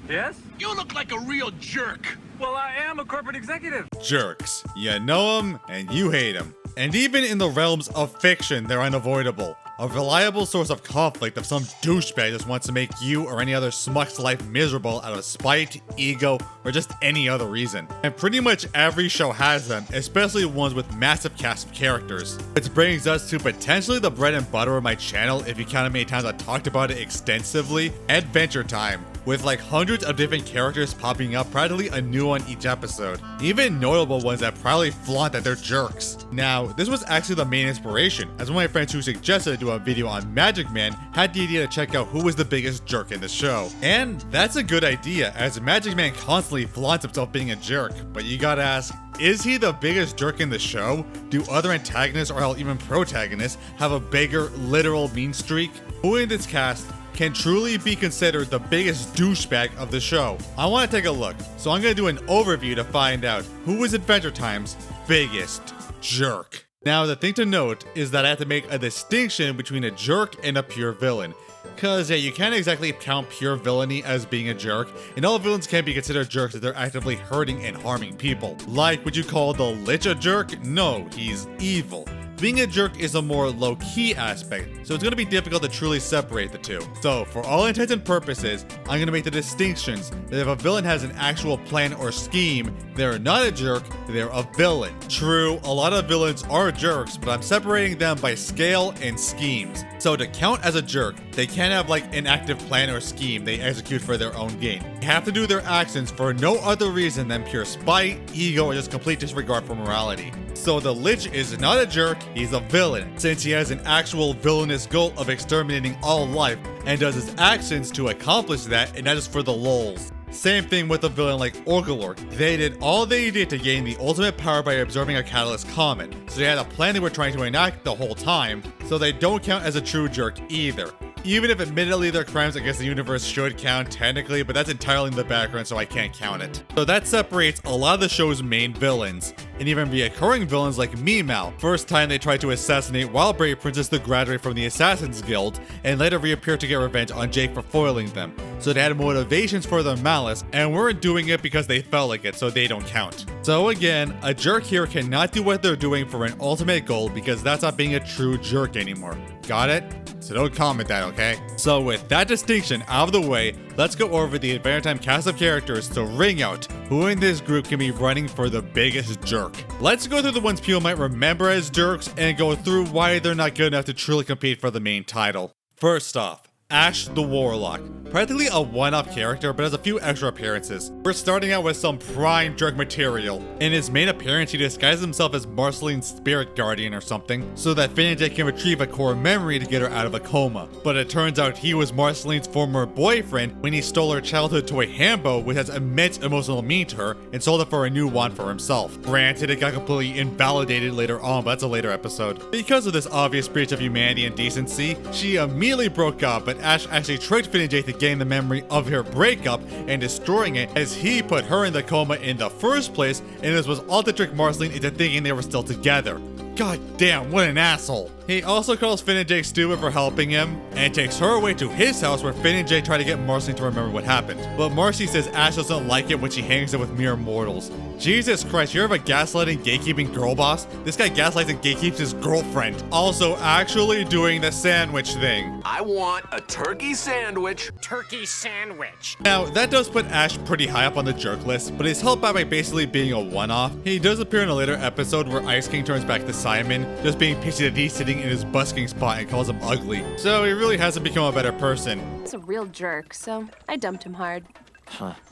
Yes? You look like a real jerk. Well, I am a corporate executive. Jerks. You know them and you hate them. And even in the realms of fiction, they're unavoidable. A reliable source of conflict if some douchebag just wants to make you or any other smuck's life miserable out of spite, ego, or just any other reason. And pretty much every show has them, especially ones with massive cast of characters. Which brings us to potentially the bread and butter of my channel, if you count how many times I talked about it extensively, Adventure Time. With like hundreds of different characters popping up, practically a new one each episode. Even notable ones that proudly flaunt that they're jerks. Now, this was actually the main inspiration, as one of my friends who suggested to do a video on Magic Man had the idea to check out who was the biggest jerk in the show. And that's a good idea, as Magic Man constantly flaunts himself being a jerk, but you gotta ask, is he the biggest jerk in the show? Do other antagonists or hell even protagonists have a bigger literal mean streak? Who in this cast can truly be considered the biggest douchebag of the show? I want to take a look, so I'm going to do an overview to find out who is Adventure Time's biggest jerk. Now, the thing to note is that I have to make a distinction between a jerk and a pure villain. Cause yeah, you can't exactly count pure villainy as being a jerk, and all villains can be considered jerks if they're actively hurting and harming people. Like, would you call the Lich a jerk? No, he's evil. Being a jerk is a more low-key aspect, so it's going to be difficult to truly separate the two. So, for all intents and purposes, I'm going to make the distinctions that if a villain has an actual plan or scheme, they're not a jerk, they're a villain. True, a lot of villains are jerks, but I'm separating them by scale and schemes. So to count as a jerk, they can't have like an active plan or scheme they execute for their own gain. They have to do their actions for no other reason than pure spite, ego, or just complete disregard for morality. So the Lich is not a jerk, he's a villain, since he has an actual villainous goal of exterminating all life and does his actions to accomplish that, and not just for the lols. Same thing with a villain like Orgalord. They did all they did to gain the ultimate power by absorbing a catalyst comet, so they had a plan they were trying to enact the whole time, so they don't count as a true jerk either. Even if admittedly their crimes against the universe should count technically, but that's entirely in the background, so I can't count it. So that separates a lot of the show's main villains, and even reoccurring villains like Meow. First time they tried to assassinate Wildberry Princess to graduate from the Assassin's Guild, and later reappeared to get revenge on Jake for foiling them. So they had motivations for their malice, and weren't doing it because they felt like it, so they don't count. So again, a jerk here cannot do what they're doing for an ultimate goal, because that's not being a true jerk anymore. Got it? So don't comment that, okay? So with that distinction out of the way, let's go over the Adventure Time cast of characters to ring out who in this group can be running for the biggest jerk. Let's go through the ones people might remember as jerks and go through why they're not good enough to truly compete for the main title. First off, Ash the Warlock. Practically a one-off character, but has a few extra appearances. We're starting out with some prime jerk material. In his main appearance, he disguises himself as Marceline's spirit guardian or something, so that Finn and Jake can retrieve a core memory to get her out of a coma. But it turns out he was Marceline's former boyfriend when he stole her childhood toy Hambo, which has immense emotional meaning to her, and sold it for a new one for himself. Granted, it got completely invalidated later on, but that's a later episode. Because of this obvious breach of humanity and decency, she immediately broke up, but Ash actually tricked Finn and Jake to gain the memory of her breakup and destroying it, as he put her in the coma in the first place, and this was all to trick Marceline into thinking they were still together. God damn, what an asshole. He also calls Finn and Jake stupid for helping him, and takes her away to his house where Finn and Jake try to get Marcy to remember what happened. But Marcy says Ash doesn't like it when she hangs out with mere mortals. Jesus Christ, you're a gaslighting, gatekeeping girl boss? This guy gaslights and gatekeeps his girlfriend. Also actually doing the sandwich thing. I want a turkey sandwich. Turkey sandwich. Now, that does put Ash pretty high up on the jerk list, but he's helped out by basically being a one-off. He does appear in a later episode where Ice King turns back to Simon, just being pissed that he's sitting in his busking spot and calls him ugly. So he really hasn't become a better person. He's a real jerk, so I dumped him hard.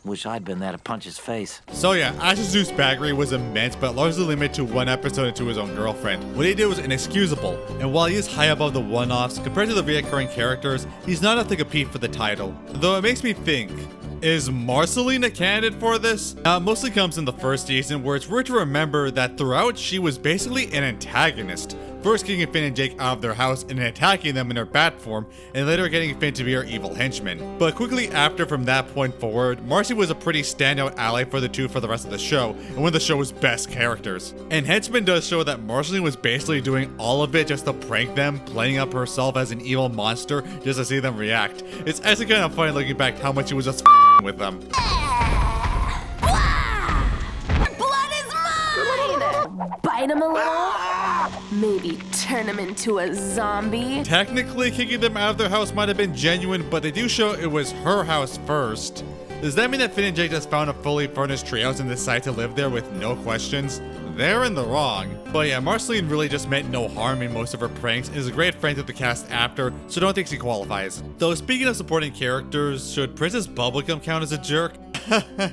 Wish I'd been there to punch his face. So yeah, Ash's douchebaggery was immense, but largely limited to one episode and to his own girlfriend. What he did was inexcusable, and while he is high above the one-offs, compared to the reoccurring characters, he's not enough to compete for the title. Though it makes me think, is Marceline a candidate for this? Now, it mostly comes in the first season, where it's worth to remember that throughout she was basically an antagonist, first kicking Finn and Jake out of their house and attacking them in their bat form, and later getting Finn to be her evil henchman. But quickly after, from that point forward, Marcy was a pretty standout ally for the two for the rest of the show, and one of the show's best characters. And Henchman does show that Marceline was basically doing all of it just to prank them, playing up herself as an evil monster just to see them react. It's actually kind of funny looking back how much she was just with them. Blood is mine! Bite him a little? Maybe turn him into a zombie? Technically, kicking them out of their house might have been genuine, but they do show it was her house first. Does that mean that Finn and Jake just found a fully furnished treehouse and decided to live there with no questions? They're in the wrong. But yeah, Marceline really just meant no harm in most of her pranks and is a great friend to the cast after, so don't think she qualifies. Though speaking of supporting characters, should Princess Bubblegum count as a jerk?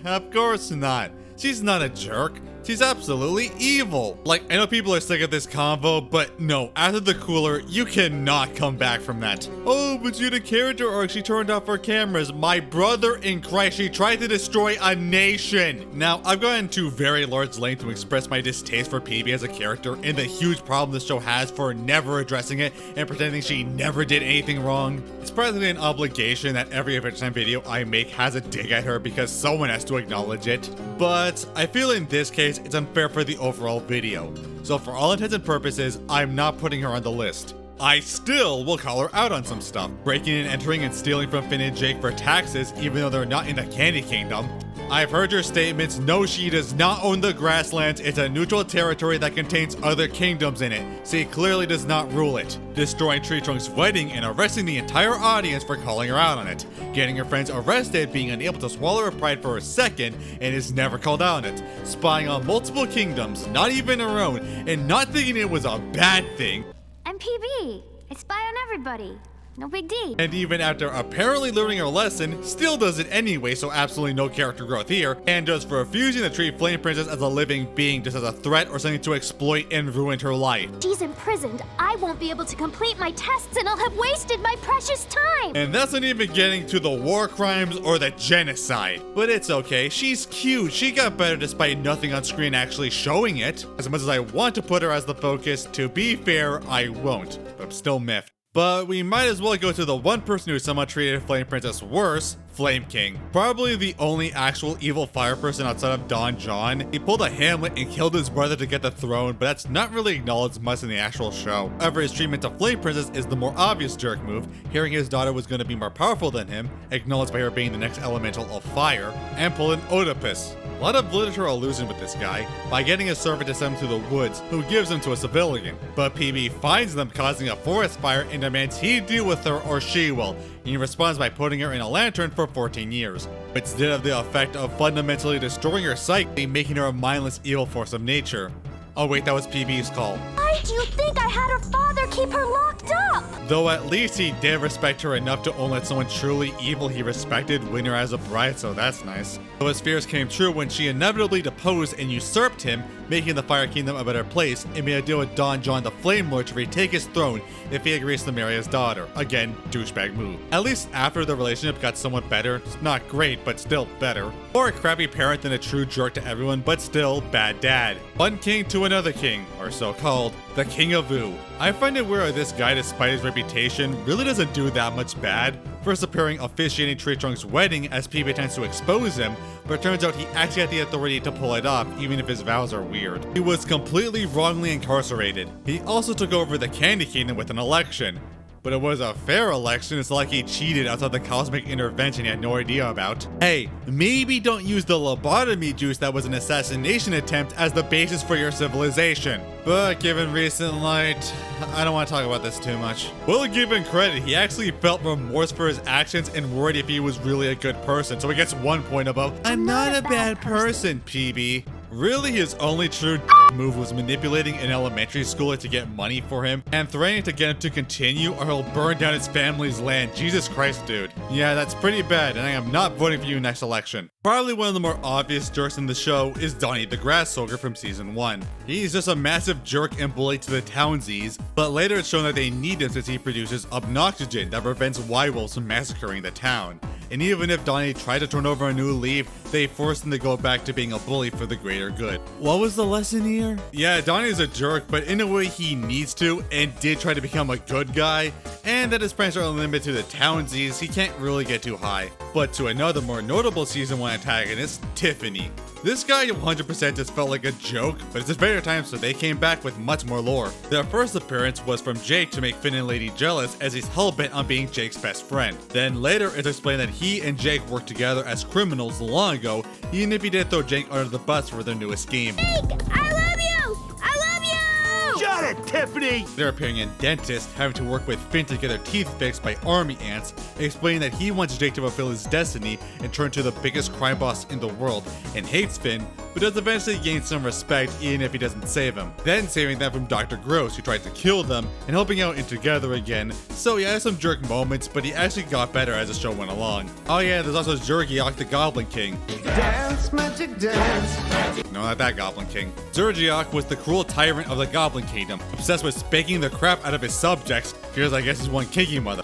Of course not. She's not a jerk. She's absolutely evil. Like, I know people are sick of this convo, but no, after the cooler, you cannot come back from that. Oh, but she had a character arc, she turned off her cameras. My brother in Christ, she tried to destroy a nation. Now, I've gone to very large length to express my distaste for PB as a character and the huge problem this show has for never addressing it and pretending she never did anything wrong. It's practically an obligation that every Adventure Time video I make has a dig at her because someone has to acknowledge it. But I feel in this case, it's unfair for the overall video. So for all intents and purposes, I'm not putting her on the list. I still will call her out on some stuff. Breaking and entering and stealing from Finn and Jake for taxes even though they're not in the Candy Kingdom. I've heard your statements. No, she does not own the grasslands. It's a neutral territory that contains other kingdoms in it. She clearly does not rule it. Destroying Tree Trunk's wedding and arresting the entire audience for calling her out on it. Getting her friends arrested, being unable to swallow her pride for a second, and is never called out on it. Spying on multiple kingdoms, not even her own, and not thinking it was a bad thing. I'm PB. I spy on everybody. No big deal. And even after apparently learning her lesson, still does it anyway, so absolutely no character growth here, and just refusing to treat Flame Princess as a living being, just as a threat or something to exploit and ruin her life. She's imprisoned. I won't be able to complete my tests and I'll have wasted my precious time. And that's not even getting to the war crimes or the genocide. But it's okay, she's cute. She got better despite nothing on screen actually showing it. As much as I want to put her as the focus, to be fair, I won't. But I'm still miffed. But we might as well go to the one person who somehow treated Flame Princess worse, Flame King. Probably the only actual evil fire person outside of Don John. He pulled a Hamlet and killed his brother to get the throne, but that's not really acknowledged much in the actual show. However, his treatment of Flame Princess is the more obvious jerk move, hearing his daughter was going to be more powerful than him, acknowledged by her being the next elemental of fire, and pulled an Oedipus. A lot of literature allusion with this guy, by getting a servant to send him to the woods, who gives him to a civilian. But PB finds them causing a forest fire and demands he deal with her or she will. And he responds by putting her in a lantern for 14 years, which did have the effect of fundamentally destroying her psyche, making her a mindless evil force of nature. Oh wait, that was PB's call. Why do you think I had her father keep her locked up? Though at least he did respect her enough to only let someone truly evil he respected win her as a bride, so that's nice. Though his fears came true when she inevitably deposed and usurped him, making the Fire Kingdom a better place, and made a deal with Don John the Flame Lord to retake his throne if he agrees to marry his daughter. Again, douchebag move. At least after the relationship got somewhat better. It's not great, but still better. More a crappy parent than a true jerk to everyone, but still bad dad. One king to another king, or so called, the King of Vu. I find it weird this guy, despite his reputation, really doesn't do that much bad. First appearing officiating Tree Trunk's wedding as PB tends to expose him, but it turns out he actually had the authority to pull it off, even if his vows are weird. He was completely wrongly incarcerated. He also took over the Candy Kingdom with an election. But it was a fair election. It's like he cheated outside the cosmic intervention he had no idea about. Hey, maybe don't use the lobotomy juice that was an assassination attempt as the basis for your civilization. But given recent light, I don't want to talk about this too much. We'll give him credit. He actually felt remorse for his actions and worried if he was really a good person. So he gets 1 point above. I'm not a bad person, PB. Really, his only true move was manipulating an elementary schooler to get money for him and threatening to get him to continue or he'll burn down his family's land. Jesus Christ, dude. Yeah, that's pretty bad, and I am not voting for you next election. Probably one of the more obvious jerks in the show is Donnie the Grass Soldier from season 1. He's just a massive jerk and bully to the townsies, but later it's shown that they need him since he produces obnoxious that prevents Y-Wolves from massacring the town. and even if Donnie tried to turn over a new leaf, they forced him to go back to being a bully for the greater good. What was the lesson here? Yeah, Donnie's a jerk, but in a way he needs to, and did try to become a good guy, and that his pranks are limited to the townsies, he can't really get too high. But to another more notable season 1 antagonist, Tiffany. This guy 100% just felt like a joke, but it's a better time, so they came back with much more lore. Their first appearance was from Jake to make Finn and Lady jealous, as he's hell-bent on being Jake's best friend. Then later it's explained that he and Jake worked together as criminals long ago, even if he did throw Jake under the bus for their newest scheme. Jake, I love you! I love you! Shut it, Tiffany! They're appearing in Dentist, having to work with Finn to get their teeth fixed by army ants, explaining that he wants Jake to fulfill his destiny and turn to the biggest crime boss in the world, and hates Finn, but does eventually gain some respect even if he doesn't save him. Then saving them from Dr. Gross, who tried to kill them, and helping out in Together again. So he has some jerk moments, but he actually got better as the show went along. Oh yeah, there's also Jerkish, the Goblin King. Dance, magic dance. No, not that Goblin King. Jerkish was the cruel tyrant of the Goblin Kingdom, obsessed with spanking the crap out of his subjects, because I guess he's one kinky mother.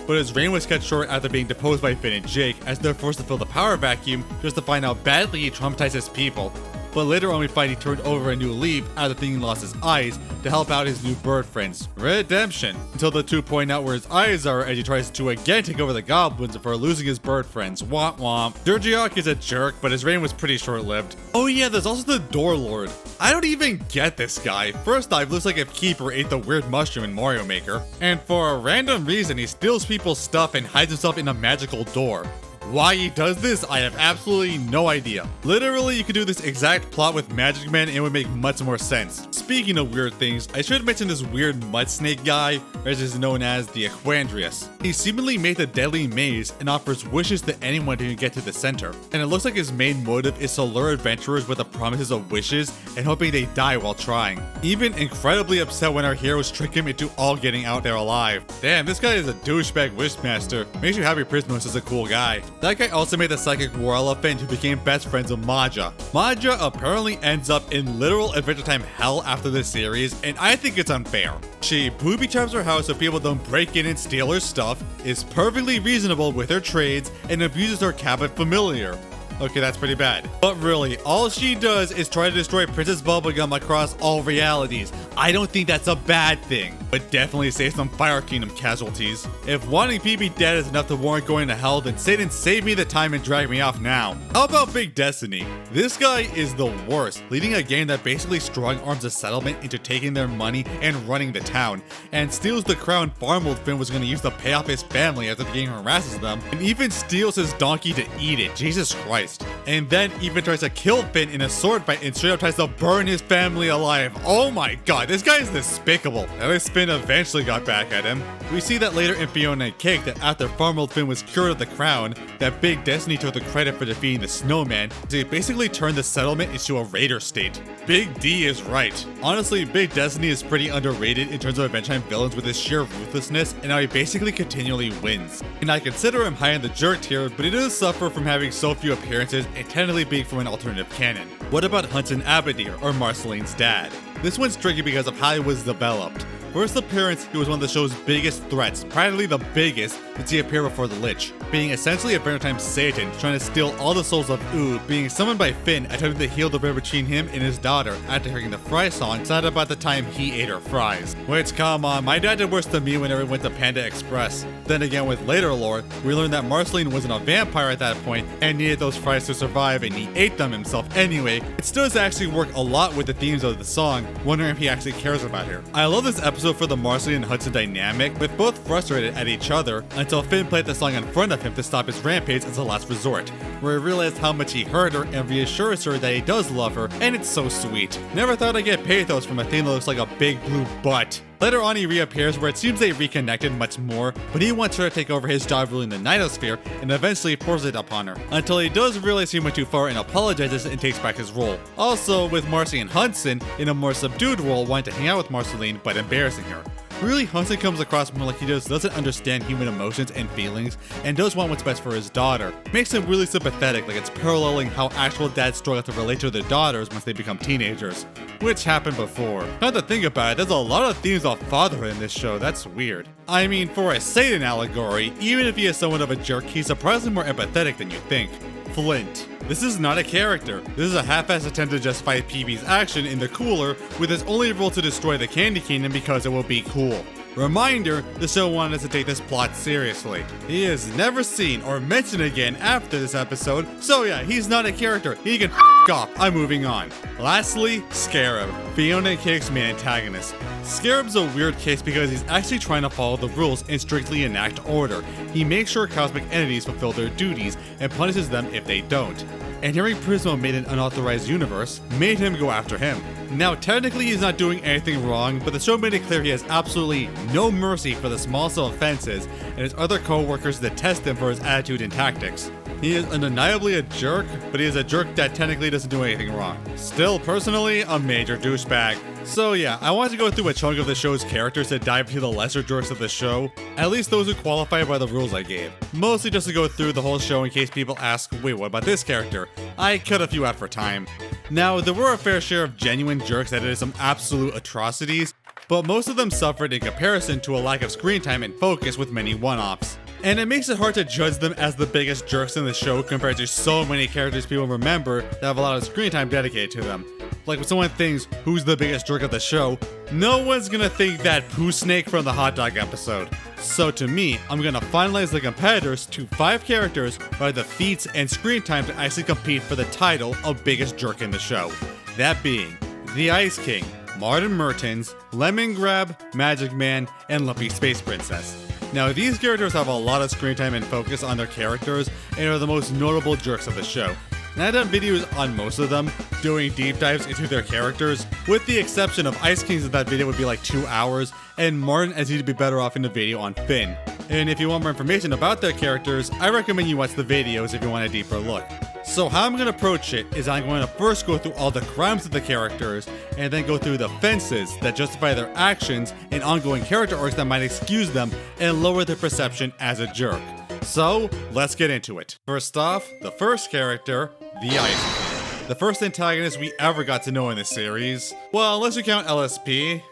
But his reign was cut short after being deposed by Finn and Jake, as they're forced to fill the power vacuum just to find how badly he traumatized his people. But later on we find he turned over a new leaf after thinking he lost his eyes to help out his new bird friends. Redemption. Until the two point out where his eyes are as he tries to again take over the goblins for losing his bird friends. Womp womp. Jerkish is a jerk, but his reign was pretty short-lived. Oh yeah, there's also the Door Lord. I don't even get this guy. First off, looks like if Keeper ate the weird mushroom in Mario Maker. And for a random reason, he steals people's stuff and hides himself in a magical door. Why he does this, I have absolutely no idea. Literally, you could do this exact plot with Magic Man and it would make much more sense. Speaking of weird things, I should mention this weird mud snake guy, or as is known as the Aquandrius. He seemingly made a deadly maze and offers wishes to anyone who can get to the center. And it looks like his main motive is to lure adventurers with the promises of wishes and hoping they die while trying. Even incredibly upset when our heroes trick him into all getting out there alive. Damn, this guy is a douchebag wishmaster. Makes you happy Prismus is a cool guy. That guy also made the psychic war elephant who became best friends with Maja. Maja apparently ends up in literal Adventure Time hell after this series, and I think it's unfair. She booby traps her house so people don't break in and steal her stuff, is perfectly reasonable with her trades, and abuses her cabin familiar. Okay, that's pretty bad. But really, all she does is try to destroy Princess Bubblegum across all realities. I don't think that's a bad thing, but definitely save some Fire Kingdom casualties. If wanting PB dead is enough to warrant going to hell, then Satan save me the time and drag me off now. How about Big Destiny? This guy is the worst, leading a game that basically strong-arms a settlement into taking their money and running the town, and steals the crown Farmold Finn was going to use to pay off his family after the game harasses them, and even steals his donkey to eat it. Jesus Christ. And then even tries to kill Finn in a sword fight and straight up tries to burn his family alive. Oh my god, this guy is despicable. At least Finn eventually got back at him. We see that later in Fiona and Cake that after Farmold Finn was cured of the crown, that Big Destiny took the credit for defeating the snowman, so he basically turned the settlement into a raider state. Big D is right. Honestly, Big Destiny is pretty underrated in terms of Adventure Time villains with his sheer ruthlessness and how he basically continually wins. And I consider him high in the jerk tier, but he does suffer from having so few appearances and technically being from an alternative canon. What about Hudson Abadir, or Marceline's dad? This one's tricky because of how he was developed. First appearance, he was one of the show's biggest threats, practically the biggest, since he appeared before the Lich, being essentially Adventure Time Satan, trying to steal all the souls of Ood, being summoned by Finn, attempting to heal the river between him and his daughter after hearing the Fry song, sounded about the time he ate her fries. Which, come on, my dad did worse than me whenever we went to Panda Express. Then again, with later lore, we learned that Marceline wasn't a vampire at that point and needed those fries to survive, and he ate them himself anyway. It still does actually work a lot with the themes of the song, wondering if he actually cares about her. I love this episode for the Marceline and Hudson dynamic, with both frustrated at each other until Finn played the song in front of him to stop his rampage as a last resort, where he realized how much he hurt her and reassures her that he does love her, and it's so sweet. Never thought I'd get pathos from a thing that looks like a big blue butt. Later on he reappears where it seems they reconnected much more, but he wants her to take over his job ruling the Nightosphere and eventually forces it upon her, until he does realize he went too far and apologizes and takes back his role. Also with Marcy and Hudson in a more subdued role wanting to hang out with Marceline but embarrassing her. Really, Hudson comes across more like he just doesn't understand human emotions and feelings and does want what's best for his daughter. Makes him really sympathetic, like it's paralleling how actual dads struggle to relate to their daughters once they become teenagers, which happened before. Now to think about it, there's a lot of themes of fatherhood in this show, that's weird. I mean, for a Satan allegory, even if he is somewhat of a jerk, he's surprisingly more empathetic than you think. Flint. This is not a character. This is a half-assed attempt to justify PB's action in the cooler with his only role to destroy the Candy Kingdom because it will be cool. Reminder, the show wanted us to take this plot seriously. He is never seen or mentioned again after this episode, so yeah, he's not a character. He can f*** off. I'm moving on. Lastly, Scarab, Fiona and Cake's main antagonist. Scarab's a weird case because he's actually trying to follow the rules and strictly enact order. He makes sure cosmic entities fulfill their duties and punishes them if they don't. And hearing Prismo made an unauthorized universe made him go after him. Now technically he's not doing anything wrong, but the show made it clear he has absolutely no mercy for the smallest of offenses, and his other co-workers detest him for his attitude and tactics. He is undeniably a jerk, but he is a jerk that technically doesn't do anything wrong. Still, personally, a major douchebag. So yeah, I wanted to go through a chunk of the show's characters to dive into the lesser jerks of the show, at least those who qualify by the rules I gave. Mostly just to go through the whole show in case people ask, wait, what about this character? I cut a few out for time. Now, there were a fair share of genuine jerks that did some absolute atrocities, but most of them suffered in comparison to a lack of screen time and focus with many one-offs. And it makes it hard to judge them as the biggest jerks in the show compared to so many characters people remember that have a lot of screen time dedicated to them. Like when someone thinks, who's the biggest jerk of the show, no one's gonna think that poo snake from the hot dog episode. So to me, I'm gonna finalize the competitors to 5 characters by the feats and screen time to actually compete for the title of biggest jerk in the show. That being, the Ice King, Martin Mertens, Lemongrab, Magic Man, and Lumpy Space Princess. Now these characters have a lot of screen time and focus on their characters and are the most notable jerks of the show. And I've done videos on most of them, doing deep dives into their characters, with the exception of Ice King's that video would be like 2 hours, and Martin as he'd be better off in the video on Finn. And if you want more information about their characters, I recommend you watch the videos if you want a deeper look. So how I'm going to approach it is I'm going to first go through all the crimes of the characters, and then go through the offenses that justify their actions and ongoing character arcs that might excuse them and lower their perception as a jerk. So, let's get into it. First off, the first character, the Ice King. The first antagonist we ever got to know in this series. Well, unless you count LSP.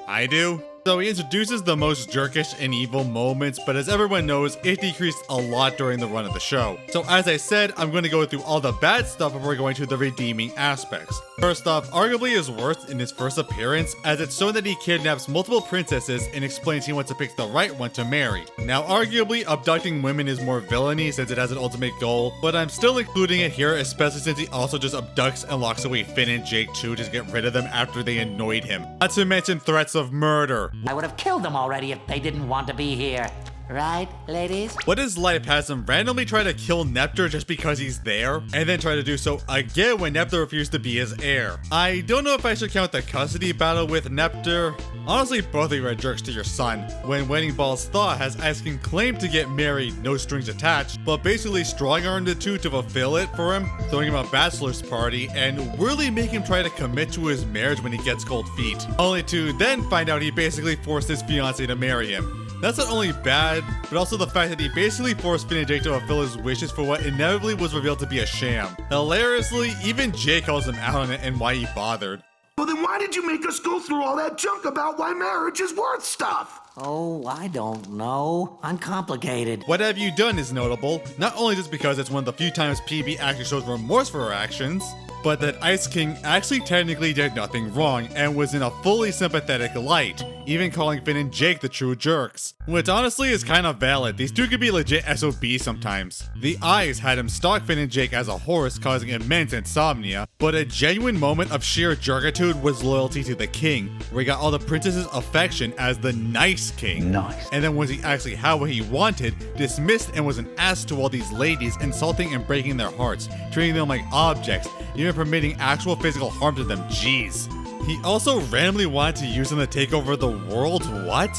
I do. So he introduces the most jerkish and evil moments, but as everyone knows, it decreased a lot during the run of the show. So as I said, I'm going to go through all the bad stuff before going to the redeeming aspects. First off, arguably his worst in his first appearance, as it's shown that he kidnaps multiple princesses and explains he wants to pick the right one to marry. Now arguably, abducting women is more villainy since it has an ultimate goal, but I'm still including it here, especially since he also just abducts and locks away Finn and Jake too to get rid of them after they annoyed him. Not to mention threats of murder. I would have killed them already if they didn't want to be here. Right, ladies? What is life has him randomly try to kill Neptune just because he's there, and then try to do so again when Neptune refused to be his heir. I don't know if I should count the custody battle with Neptune. Honestly, both of you are jerks to your son. When Wedding Ball's Thaw has Ice King claim to get married, no strings attached, but basically strong-armed the two to fulfill it for him, throwing him a bachelor's party, and really make him try to commit to his marriage when he gets cold feet. Only to then find out he basically forced his fiancée to marry him. That's not only bad, but also the fact that he basically forced Finn and Jake to fulfill his wishes for what inevitably was revealed to be a sham. Hilariously, even Jake calls him out on it and why he bothered. Well, then why did you make us go through all that junk about why marriage is worth stuff? Oh, I don't know. Uncomplicated. What Have You Done is notable, not only just because it's one of the few times PB actually shows remorse for her actions, but that Ice King actually technically did nothing wrong and was in a fully sympathetic light, even calling Finn and Jake the true jerks. Which honestly is kind of valid, these two could be legit SOBs sometimes. The Eyes had him stalk Finn and Jake as a horse, causing immense insomnia, but a genuine moment of sheer jerkitude was loyalty to the king, where he got all the princess's affection as the nice king. Nice. And then once he actually had what he wanted, dismissed and was an ass to all these ladies, insulting and breaking their hearts, treating them like objects, even permitting actual physical harm to them. Jeez. He also randomly wanted to use them to take over the world? What?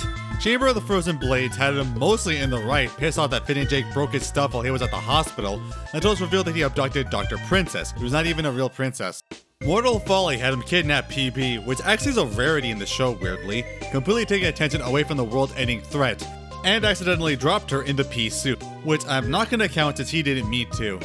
Chamber of the Frozen Blades had him mostly in the right, pissed off that Finn and Jake broke his stuff while he was at the hospital, until it's revealed that he abducted Dr. Princess, who's not even a real princess. Mortal Folly had him kidnap PB, which actually is a rarity in the show weirdly, completely taking attention away from the world-ending threat, and accidentally dropped her in the pea soup, which I'm not gonna count since he didn't mean to.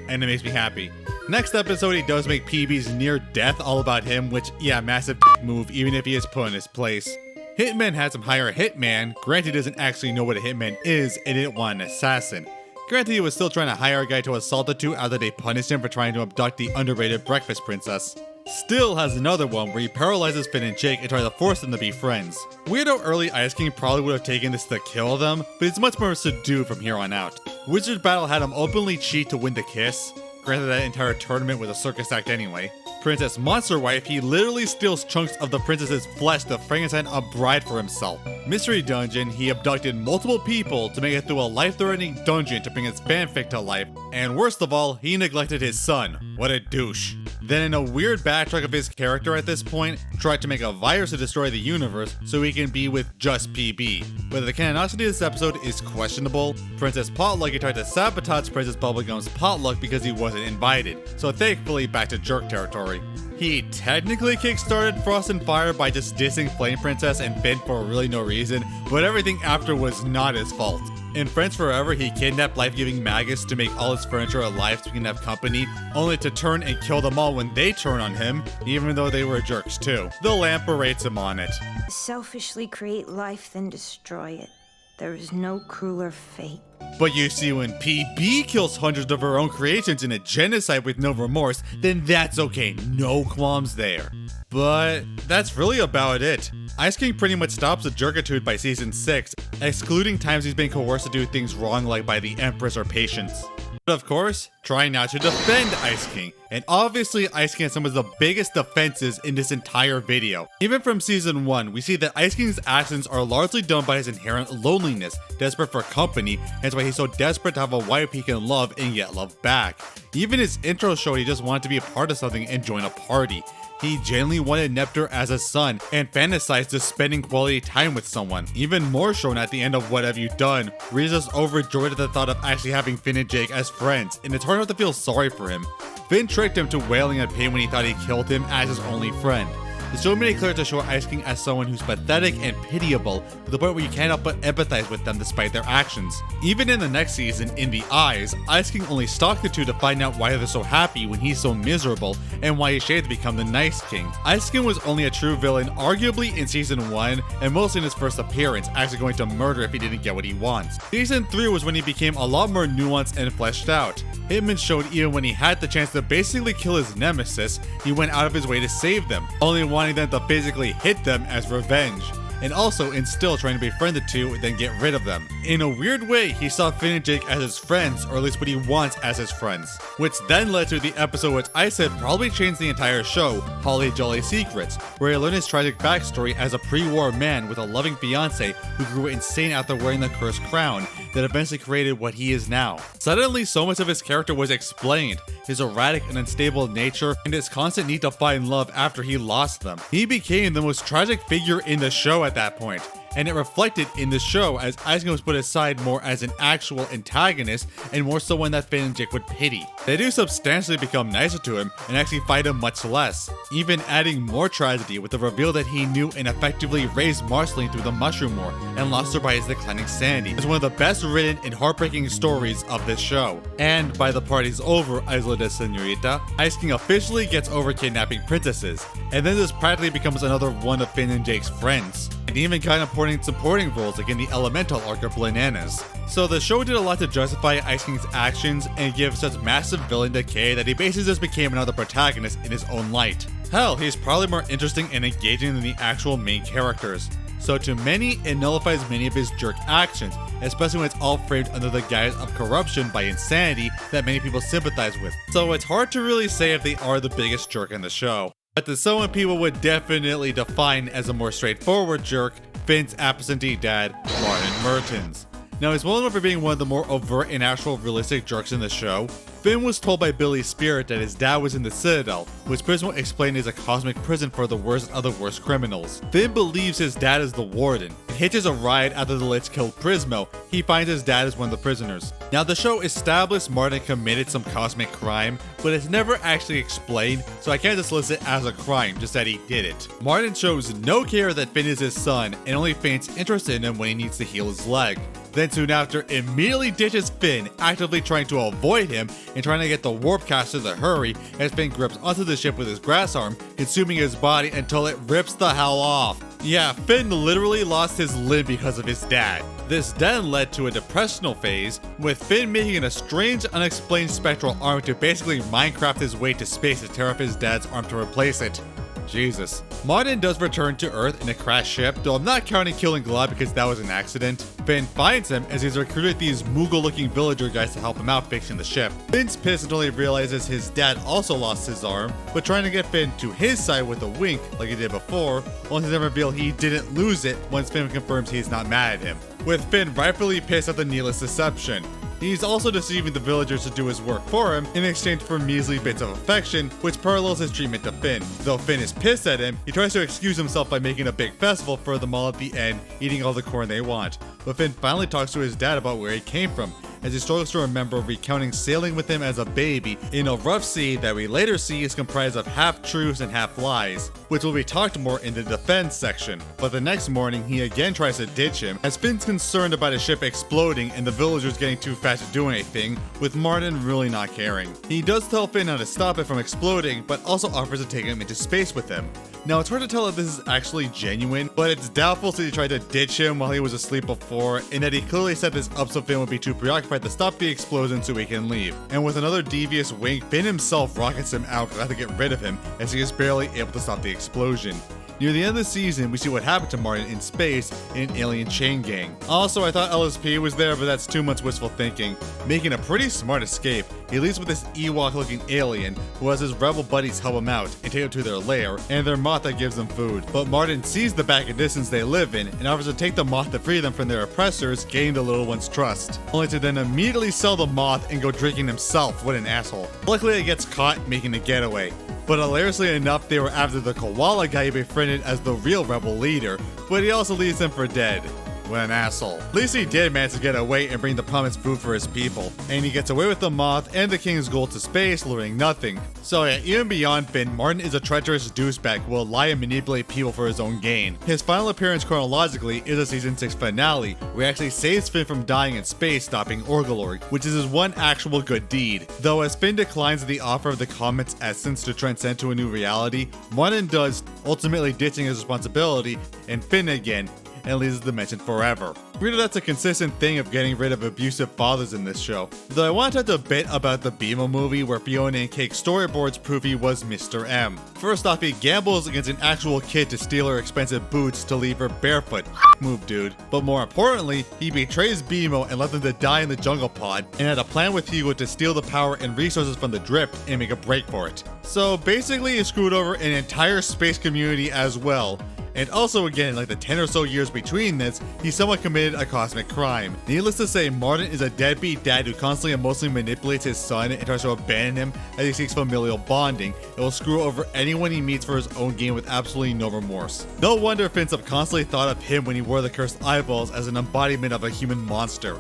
And it makes me happy. Next episode, he does make PB's near death all about him, which, yeah, massive move even if he is put in his place. Hitman has him hire a hitman, granted he doesn't actually know what a hitman is and didn't want an assassin. Granted, he was still trying to hire a guy to assault the two after they punished him for trying to abduct the underrated breakfast princess. Still has another one where he paralyzes Finn and Jake and tries to force them to be friends. Weirdo early Ice King probably would have taken this to kill them, but it's much more subdued from here on out. Wizard Battle had him openly cheat to win the kiss. Granted, that entire tournament was a circus act anyway. Princess Monster Wife, he literally steals chunks of the princess's flesh to Frankenstein a bride for himself. Mystery Dungeon, he abducted multiple people to make it through a life-threatening dungeon to bring his fanfic to life. And worst of all, he neglected his son. What a douche. Then in a weird backtrack of his character at this point, tried to make a virus to destroy the universe so he can be with just PB. Whether the canonicity of this episode is questionable, Princess Potluck, he tried to sabotage Princess Bubblegum's potluck because he wasn't invited, so thankfully back to jerk territory. He technically kickstarted Frost and Fire by just dissing Flame Princess and Finn for really no reason, but everything after was not his fault. In Friends Forever, he kidnapped life-giving maggots to make all his furniture alive so he can have company, only to turn and kill them all when they turn on him, even though they were jerks too. The lamp berates him on it. Selfishly create life, then destroy it. There is no crueler fate. But you see, when PB kills hundreds of her own creations in a genocide with no remorse, then that's okay, no qualms there. But that's really about it. Ice King pretty much stops the jerkitude by season 6, excluding times he's been coerced to do things wrong like by the Empress or Patience. But of course, trying not to defend Ice King, and obviously Ice King has some of the biggest defenses in this entire video. Even from season 1, we see that Ice King's actions are largely done by his inherent loneliness, desperate for company, hence why he's so desperate to have a wife he can love and yet love back. Even his intro showed he just wanted to be a part of something and join a party. He genuinely wanted Neptune as a son and fantasized just spending quality time with someone. Even more shown at the end of What Have You Done, where he's just overjoyed at the thought of actually having Finn and Jake as friends, and it's hard not to feel sorry for him. Finn tricked him to wailing in pain when he thought he killed him as his only friend. The show made it clear to show Ice King as someone who's pathetic and pitiable to the point where you can't help but empathize with them despite their actions. Even in the next season, In the Eyes, Ice King only stalked the two to find out why they're so happy when he's so miserable and why he's shaped to become the nice king. Ice King was only a true villain arguably in season 1 and mostly in his first appearance, actually going to murder if he didn't get what he wants. Season 3 was when he became a lot more nuanced and fleshed out. Hitman showed even when he had the chance to basically kill his nemesis, he went out of his way to save them, only wanting them to physically hit them as revenge, and also in still trying to befriend the two then get rid of them. In a weird way, he saw Finn and Jake as his friends, or at least what he wants as his friends, which then led to the episode which I said probably changed the entire show, Holly Jolly Secrets, where he learned his tragic backstory as a pre-war man with a loving fiance who grew insane after wearing the cursed crown that eventually created what he is now. Suddenly, so much of his character was explained, his erratic and unstable nature, and his constant need to find love after he lost them. He became the most tragic figure in the show at that point, and it reflected in the show as Ice King was put aside more as an actual antagonist and more so one that Finn and Jake would pity. They do substantially become nicer to him and actually fight him much less, even adding more tragedy with the reveal that he knew and effectively raised Marceline through the Mushroom War and lost her by his declining sanity. It's one of the best written and heartbreaking stories of this show. And by the party's over, Isla de Senorita, Ice King officially gets over kidnapping princesses, and then this practically becomes another one of Finn and Jake's friends, and even kind of putting supporting roles like in the Elemental arc of Villainous. So the show did a lot to justify Ice King's actions and give such massive villain decay that he basically just became another protagonist in his own light. Hell, he's probably more interesting and engaging than the actual main characters. So to many, it nullifies many of his jerk actions, especially when it's all framed under the guise of corruption by insanity that many people sympathize with. So it's hard to really say if they are the biggest jerk in the show. But to someone people would definitely define as a more straightforward jerk, Finn's absentee dad, Martin Mertens. Now, he's well known for being one of the more overt and actual realistic jerks in the show. Finn was told by Billy's spirit that his dad was in the Citadel, which prison will explain is a cosmic prison for the worst of the worst criminals. Finn believes his dad is the warden, and hitches a ride after the Lich killed Prismo. He finds his dad is one of the prisoners. Now, the show established Martin committed some cosmic crime, but it's never actually explained, so I can't just list it as a crime, just that he did it. Martin shows no care that Finn is his son, and only feigns interest in him when he needs to heal his leg. Then soon after, immediately ditches Finn, actively trying to avoid him and trying to get the warp caster to hurry as Finn grips onto the ship with his grass arm, consuming his body until it rips the hell off. Yeah, Finn literally lost his limb because of his dad. This then led to a depressional phase, with Finn making a strange, unexplained spectral arm to basically Minecraft his way to space to tear off his dad's arm to replace it. Jesus. Martin does return to Earth in a crashed ship, though I'm not counting killing Glad because that was an accident. Finn finds him as he's recruited these Moogle-looking villager guys to help him out fixing the ship. Finn's pissed until he realizes his dad also lost his arm, but trying to get Finn to his side with a wink like he did before, only to then reveal he didn't lose it once Finn confirms he's not mad at him. With Finn rightfully pissed at the needless deception. He's also deceiving the villagers to do his work for him in exchange for measly bits of affection, which parallels his treatment to Finn. Though Finn is pissed at him, he tries to excuse himself by making a big festival for them all at the end, eating all the corn they want. But Finn finally talks to his dad about where he came from, as he struggles to remember recounting sailing with him as a baby in a rough sea that we later see is comprised of half truths and half lies, which will be talked more in the defense section. But the next morning, he again tries to ditch him, as Finn's concerned about his ship exploding and the villagers getting too fast to do anything, with Martin really not caring. He does tell Finn how to stop it from exploding, but also offers to take him into space with him. Now, it's hard to tell if this is actually genuine, but it's doubtful since he tried to ditch him while he was asleep before, and that he clearly set this up so Finn would be too preoccupied to stop the explosion so he can leave. And with another devious wink, Finn himself rockets him out, glad to get rid of him, as he is barely able to stop the explosion. Near the end of the season, we see what happened to Martin in space in an alien chain gang. Also, I thought LSP was there, but that's too much wishful thinking. Making a pretty smart escape, he leaves with this Ewok-looking alien who has his rebel buddies help him out and take him to their lair, and their moth that gives them food. But Martin sees the back of distance they live in and offers to take the moth to free them from their oppressors, gaining the little one's trust. Only to then immediately sell the moth and go drinking himself. What an asshole. Luckily, he gets caught making a getaway. But hilariously enough, they were after the koala guy he befriended as the real rebel leader, but he also leaves him for dead. What an asshole. At least he did manage to get away and bring the promised food for his people. And he gets away with the moth and the king's gold to space, learning nothing. So yeah, even beyond Finn, Martin is a treacherous douchebag who will lie and manipulate people for his own gain. His final appearance chronologically is a season 6 finale, where he actually saves Finn from dying in space, stopping Orgolorg, which is his one actual good deed. Though as Finn declines the offer of the comet's essence to transcend to a new reality, Martin does, ultimately ditching his responsibility, and Finn again, and leaves the dimension forever. Really, that's a consistent thing of getting rid of abusive fathers in this show. Though I want to talk a bit about the BMO movie where Fiona and Cake's storyboards prove he was Mr. M. First off, he gambles against an actual kid to steal her expensive boots to leave her barefoot. Move, dude. But more importantly, he betrays BMO and left them to die in the jungle pod, and had a plan with Hugo to steal the power and resources from the Drift and make a break for it. So basically, he screwed over an entire space community as well. And also again, like the 10 or so years between this, he somewhat committed a cosmic crime. Needless to say, Martin is a deadbeat dad who constantly emotionally manipulates his son and tries to abandon him as he seeks familial bonding, and will screw over anyone he meets for his own gain with absolutely no remorse. No wonder Finn subconsciously thought of him when he wore the cursed eyeballs as an embodiment of a human monster.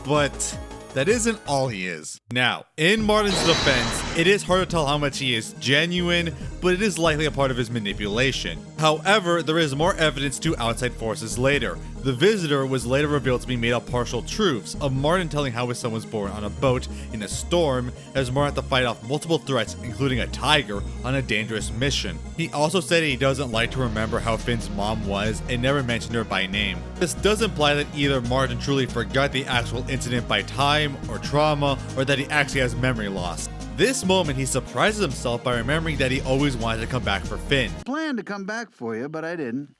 But that isn't all he is. Now, in Martin's defense, it is hard to tell how much he is genuine, but it is likely a part of his manipulation. However, there is more evidence to outside forces later. The Visitor was later revealed to be made of partial truths, of Martin telling how his son was born on a boat in a storm, as Martin had to fight off multiple threats, including a tiger, on a dangerous mission. He also said he doesn't like to remember how Finn's mom was, and never mentioned her by name. This does imply that either Martin truly forgot the actual incident by time, or trauma, or that he actually has memory loss. This moment, he surprises himself by remembering that he always wanted to come back for Finn. Planned to come back for you, but I didn't.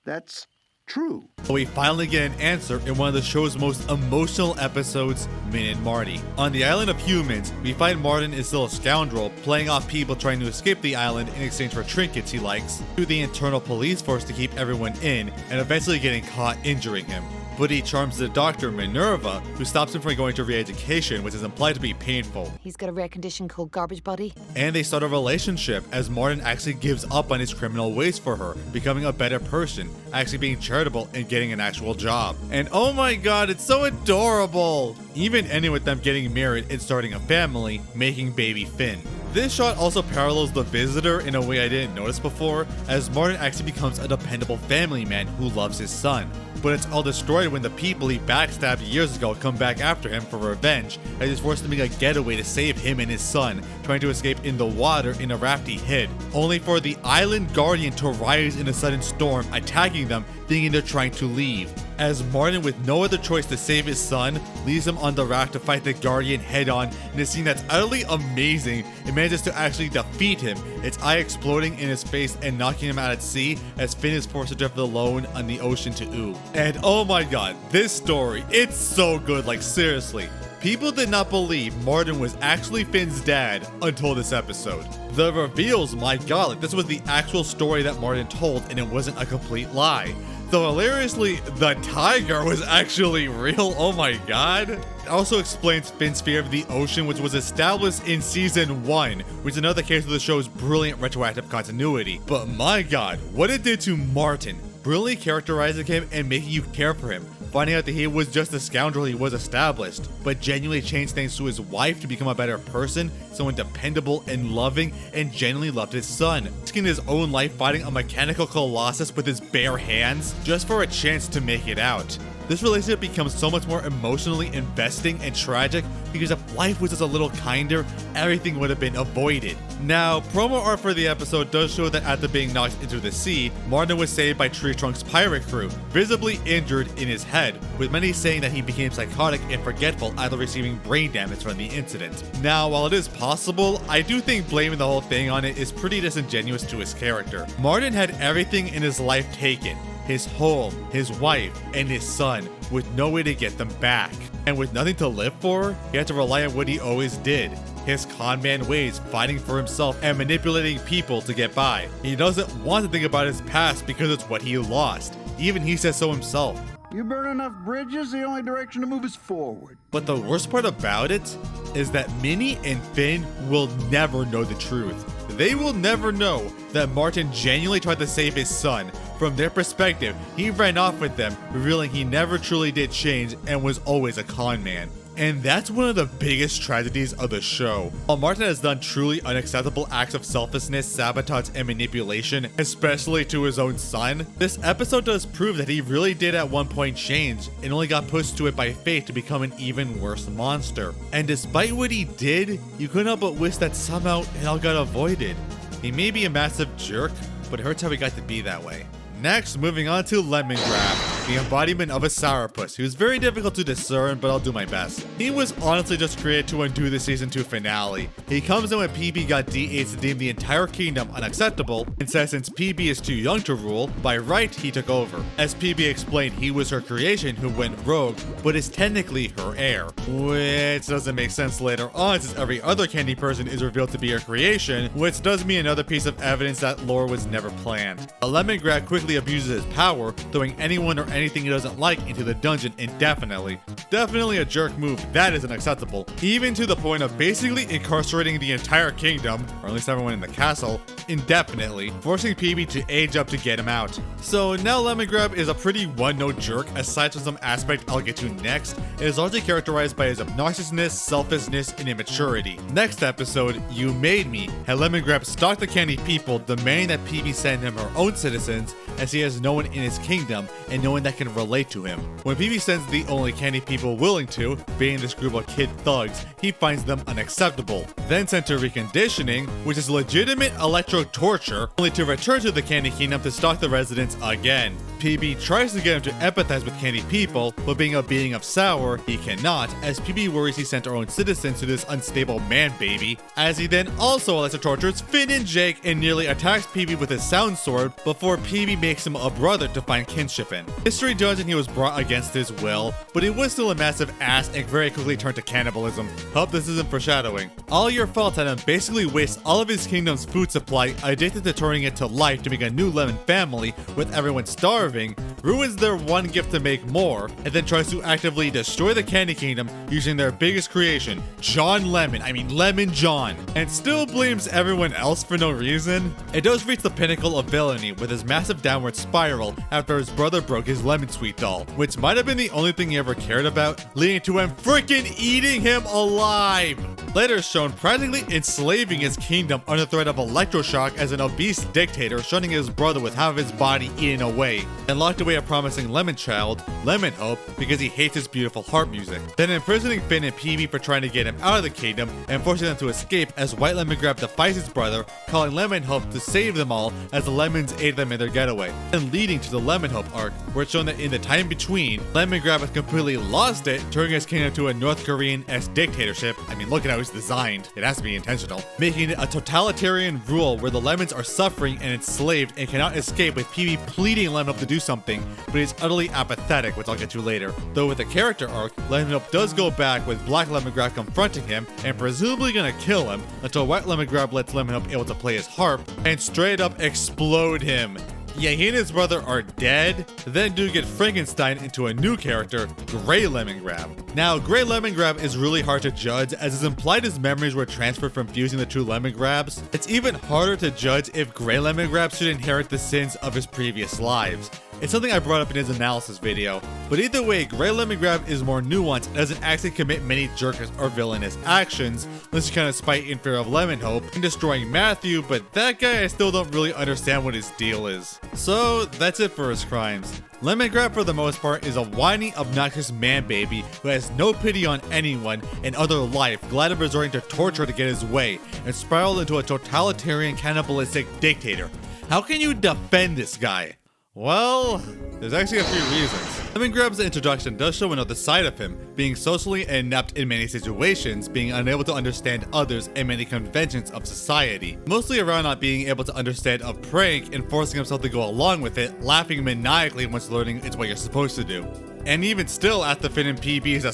That's true. But we finally get an answer in one of the show's most emotional episodes, Min and Marty. On the island of humans, we find Martin is still a scoundrel, playing off people trying to escape the island in exchange for trinkets he likes, to the internal police force to keep everyone in, and eventually getting caught injuring him. but he charms the doctor Minerva, who stops him from going to re-education, which is implied to be painful. He's got a rare condition called garbage body. And they start a relationship as Martin actually gives up on his criminal ways for her, becoming a better person, actually being charitable and getting an actual job. And oh my god, it's so adorable! Even ending with them getting married and starting a family, making baby Finn. This shot also parallels The Visitor in a way I didn't notice before, as Martin actually becomes a dependable family man who loves his son. But it's all destroyed when the people he backstabbed years ago come back after him for revenge, as he's forced to make a getaway to save him and his son, trying to escape in the water in a raft he hid, only for the island guardian to rise in a sudden storm, attacking them, thinking they're trying to leave. As Martin, with no other choice to save his son, leaves him on the raft to fight the guardian head-on in a scene that's utterly amazing. It manages to actually defeat him, its eye exploding in his face and knocking him out at sea as Finn is forced to drift alone on the ocean to Ooh. And oh my god, this story, it's so good, like seriously. People did not believe Martin was actually Finn's dad until this episode. The reveals, my god, like this was the actual story that Martin told and it wasn't a complete lie. Though hilariously, the tiger was actually real, oh my god. It also explains Finn's fear of the ocean, which was established in season 1, which is another case of the show's brilliant retroactive continuity. But my god, what it did to Martin, brilliantly characterizing him and making you care for him, finding out that he was just the scoundrel he was established, but genuinely changed things to his wife to become a better person, someone dependable and loving, and genuinely loved his son, risking his own life fighting a mechanical colossus with his bare hands, just for a chance to make it out. This relationship becomes so much more emotionally investing and tragic because if life was just a little kinder, everything would have been avoided. Now, promo art for the episode does show that after being knocked into the sea, Martin was saved by Tree Trunk's pirate crew, visibly injured in his head, with many saying that he became psychotic and forgetful after receiving brain damage from the incident. Now, while it is possible, I do think blaming the whole thing on it is pretty disingenuous to his character. Martin had everything in his life taken. His home, his wife, and his son, with no way to get them back. And with nothing to live for, he had to rely on what he always did. His conman ways, fighting for himself and manipulating people to get by. He doesn't want to think about his past because it's what he lost. Even he says so himself. You burn enough bridges, the only direction to move is forward. But the worst part about it is that Minnie and Finn will never know the truth. They will never know that Martin genuinely tried to save his son. From their perspective, he ran off with them, revealing he never truly did change and was always a con man. And that's one of the biggest tragedies of the show. While Martin has done truly unacceptable acts of selfishness, sabotage, and manipulation, especially to his own son, this episode does prove that he really did at one point change, and only got pushed to it by fate to become an even worse monster. And despite what he did, you couldn't help but wish that somehow it all got avoided. He may be a massive jerk, but it hurts how he got to be that way. Next, moving on to Lemongrab, the embodiment of a sourpuss, who's very difficult to discern, but I'll do my best. He was honestly just created to undo the season 2 finale. He comes in when PB got D8 to deem the entire kingdom unacceptable, and says since PB is too young to rule, by right he took over. As PB explained, he was her creation who went rogue, but is technically her heir. Which doesn't make sense later on since every other candy person is revealed to be her creation, which does mean another piece of evidence that lore was never planned. A Lemongrab quickly abuses his power, throwing anyone or anything he doesn't like into the dungeon indefinitely. Definitely a jerk move, that is unacceptable, even to the point of basically incarcerating the entire kingdom, or at least everyone in the castle, indefinitely, forcing PB to age up to get him out. So now Lemongrab is a pretty one-note jerk, aside from some aspect I'll get to next. It is largely characterized by his obnoxiousness, selfishness, and immaturity. Next episode, You Made Me, had Lemongrab stalk the candy people, demanding that PB send him her own citizens, as he has no one in his kingdom and no one that can relate to him. When PB sends the only candy people willing to, being this group of kid thugs, he finds them unacceptable. Then sent to reconditioning, which is legitimate electro torture, only to return to the candy kingdom to stalk the residents again. PB tries to get him to empathize with candy people, but being a being of sour, he cannot, as PB worries he sent our own citizens to this unstable man baby, as he then also electro tortures Finn and Jake and nearly attacks PB with his sound sword before PB makes him a brother to find kinship in. History judging he was brought against his will, but he was still a massive ass and very quickly turned to cannibalism. Hope this isn't foreshadowing. All your fault had him basically waste all of his kingdom's food supply, addicted to turning it to life to make a new lemon family with everyone starving, ruins their one gift to make more, and then tries to actively destroy the Candy Kingdom using their biggest creation, Lemon John, and still blames everyone else for no reason. It does reach the pinnacle of villainy with his massive downward spiral after his brother broke his lemon sweet doll, which might have been the only thing he ever cared about, leading to him freaking eating him alive. Later shown practically enslaving his kingdom under threat of electroshock as an obese dictator, shunning his brother with half of his body eaten away, and locked away a promising lemon child, Lemon Hope, because he hates his beautiful harp music. Then imprisoning Finn and Peavy for trying to get him out of the kingdom and forcing them to escape as White Lemongrab defies his brother, calling Lemon Hope to save them all as the lemons aid them in their getaway, and leading to the Lemon Hope arc, where it's shown that in the time between, Lemongrab has completely lost it, turning his kingdom to a North Korean-esque dictatorship. I mean, look at how it's designed. It has to be intentional. Making it a totalitarian rule where the lemons are suffering and enslaved and cannot escape, with Peavy pleading Lemon Hope to do something, but he's utterly apathetic, which I'll get to later. Though with the character arc, Lemon Hope does go back with Black Lemongrab confronting him and presumably gonna kill him until White Lemongrab lets Lemon Hope able to play his harp and straight up explode him. Yeah, he and his brother are dead, then do get Frankenstein into a new character, Grey Lemongrab. Now, Grey Lemongrab is really hard to judge, as it's implied his memories were transferred from fusing the two Lemongrabs. It's even harder to judge if Grey Lemongrab should inherit the sins of his previous lives. It's something I brought up in his analysis video, but either way, Grey Lemongrab is more nuanced and doesn't actually commit many jerkish or villainous actions, unless you kind of spite in fear of Lemon Hope and destroying Matthew, but that guy I still don't really understand what his deal is. So that's it for his crimes. Lemongrab for the most part is a whiny, obnoxious man baby who has no pity on anyone and other life, glad of resorting to torture to get his way, and spiraled into a totalitarian, cannibalistic dictator. How can you defend this guy? Well, there's actually a few reasons. Lemongrab's introduction does show another side of him, being socially inept in many situations, being unable to understand others and many conventions of society, mostly around not being able to understand a prank and forcing himself to go along with it, laughing maniacally once learning it's what you're supposed to do. And even still, after Finn and PB's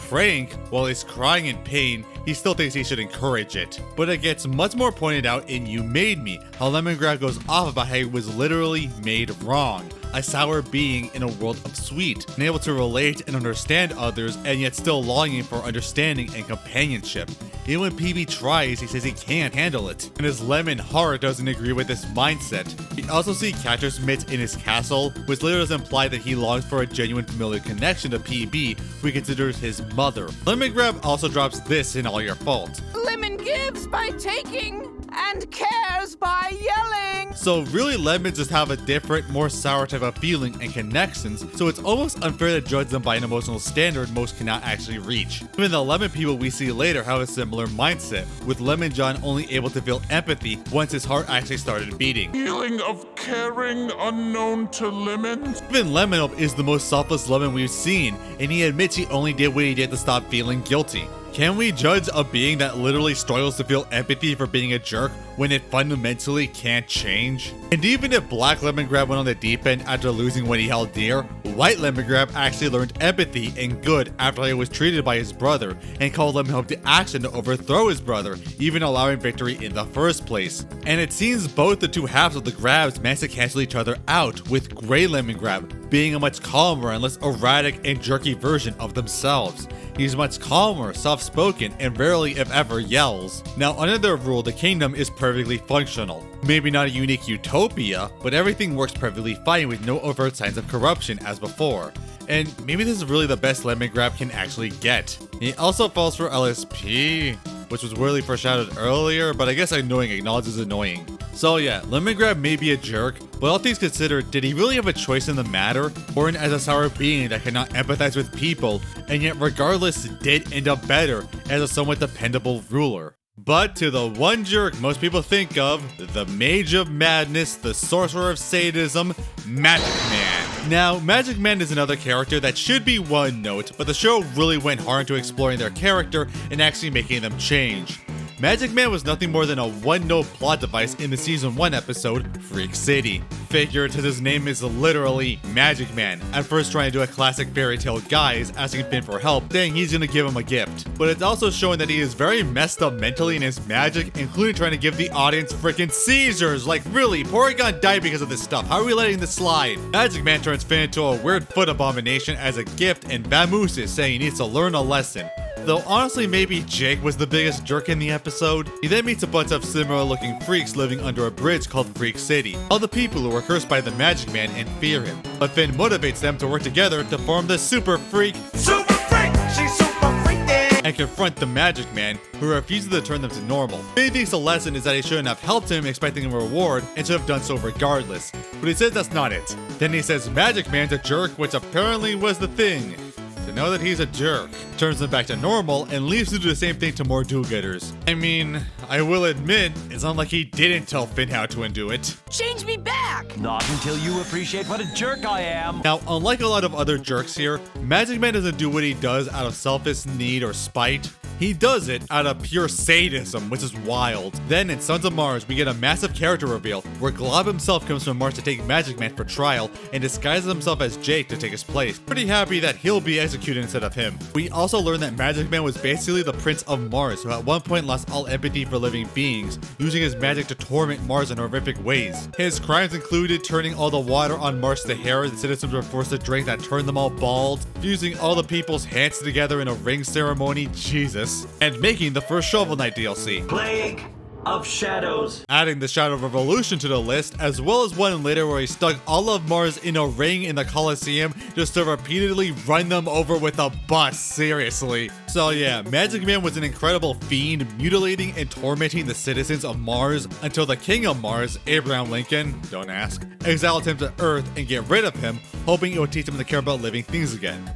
prank, while he's crying in pain, he still thinks he should encourage it. But it gets much more pointed out in You Made Me, how Lemongrab goes off about how he was literally made wrong. A sour being in a world of sweet, unable to relate and understand others, and yet still longing for understanding and companionship. Even when PB tries, he says he can't handle it, and his lemon heart doesn't agree with this mindset. We also see Catcher's mitts in his castle, which later does imply that he longs for a genuine familiar connection to PB, who he considers his mother. Lemongrab also drops this in All Your Fault. Lemon gives by taking and cares by yelling. So really, lemons just have a different, more sour type of feeling and connections, so it's almost unfair to judge them by an emotional standard most cannot actually reach. Even the lemon people we see later have a similar mindset, with Lemon John only able to feel empathy once his heart actually started beating. Feeling of caring unknown to lemons? Even Lemon Hope is the most selfless lemon we've seen, and he admits he only did what he did to stop feeling guilty. Can we judge a being that literally struggles to feel empathy for being a jerk when it fundamentally can't change? And even if Black Lemongrab went on the deep end after losing what he held dear, White Lemongrab actually learned empathy and good after he was treated by his brother and called Lemon Hope to action to overthrow his brother, even allowing victory in the first place. And it seems both the two halves of the Grabs managed to cancel each other out, with Grey Lemongrab being a much calmer and less erratic and jerky version of themselves. He's much calmer, soft-spoken, and rarely, if ever, yells. Now, under their rule, the kingdom is perfectly functional. Maybe not a unique utopia, but everything works perfectly fine with no overt signs of corruption as before. And maybe this is really the best Lemongrab can actually get. He also falls for LSP, which was weirdly foreshadowed earlier, but I guess annoying acknowledges annoying. So yeah, Lemongrab may be a jerk, but all things considered, did he really have a choice in the matter? Born as a sour being that cannot empathize with people, and yet regardless did end up better as a somewhat dependable ruler. But to the one jerk most people think of, the Mage of Madness, the Sorcerer of Sadism, Magic Man. Now, Magic Man is another character that should be one note, but the show really went hard into exploring their character and actually making them change. Magic Man was nothing more than a one-note plot device in the Season 1 episode, Freak City. Figured since his name is literally Magic Man, at first trying to do a classic fairy tale guise, asking Finn for help, saying he's gonna give him a gift. But it's also showing that he is very messed up mentally in his magic, including trying to give the audience freaking seizures. Like really, Porygon died because of this stuff. How are we letting this slide? Magic Man turns Finn into a weird foot abomination as a gift and vamooses, saying he needs to learn a lesson. Though honestly, maybe Jake was the biggest jerk in the episode. He then meets a bunch of similar looking freaks living under a bridge called Freak City. All the people who were cursed by the Magic Man and fear him. But Finn motivates them to work together to form the Super Freak. Super freak! She's super freaky! And confront the Magic Man, who refuses to turn them to normal. Finn thinks the lesson is that he shouldn't have helped him expecting a reward and should have done so regardless. But he says that's not it. Then he says Magic Man's a jerk, which apparently was the thing. To know that he's a jerk, turns them back to normal, and leaves to do the same thing to more do-gooders. I mean, I will admit, it's not like he didn't tell Finn how to undo it. Change me back! Not until you appreciate what a jerk I am. Now, unlike a lot of other jerks here, Magic Man doesn't do what he does out of selfish need or spite. He does it out of pure sadism, which is wild. Then in Sons of Mars, we get a massive character reveal, where Glob himself comes from Mars to take Magic Man for trial, and disguises himself as Jake to take his place. Pretty happy that he'll be executed instead of him. We also learn that Magic Man was basically the Prince of Mars, who at one point lost all empathy for living beings, using his magic to torment Mars in horrific ways. His crimes included turning all the water on Mars to hair the citizens were forced to drink that turned them all bald, fusing all the people's hands together in a ring ceremony, Jesus, and making the first Shovel Knight DLC. Plague of Shadows. Adding the Shadow Revolution to the list, as well as one later where he stuck all of Mars in a ring in the Colosseum just to repeatedly run them over with a bus, seriously. So yeah, Magic Man was an incredible fiend, mutilating and tormenting the citizens of Mars until the King of Mars, Abraham Lincoln, don't ask, exiled him to Earth and get rid of him, hoping it would teach him to care about living things again.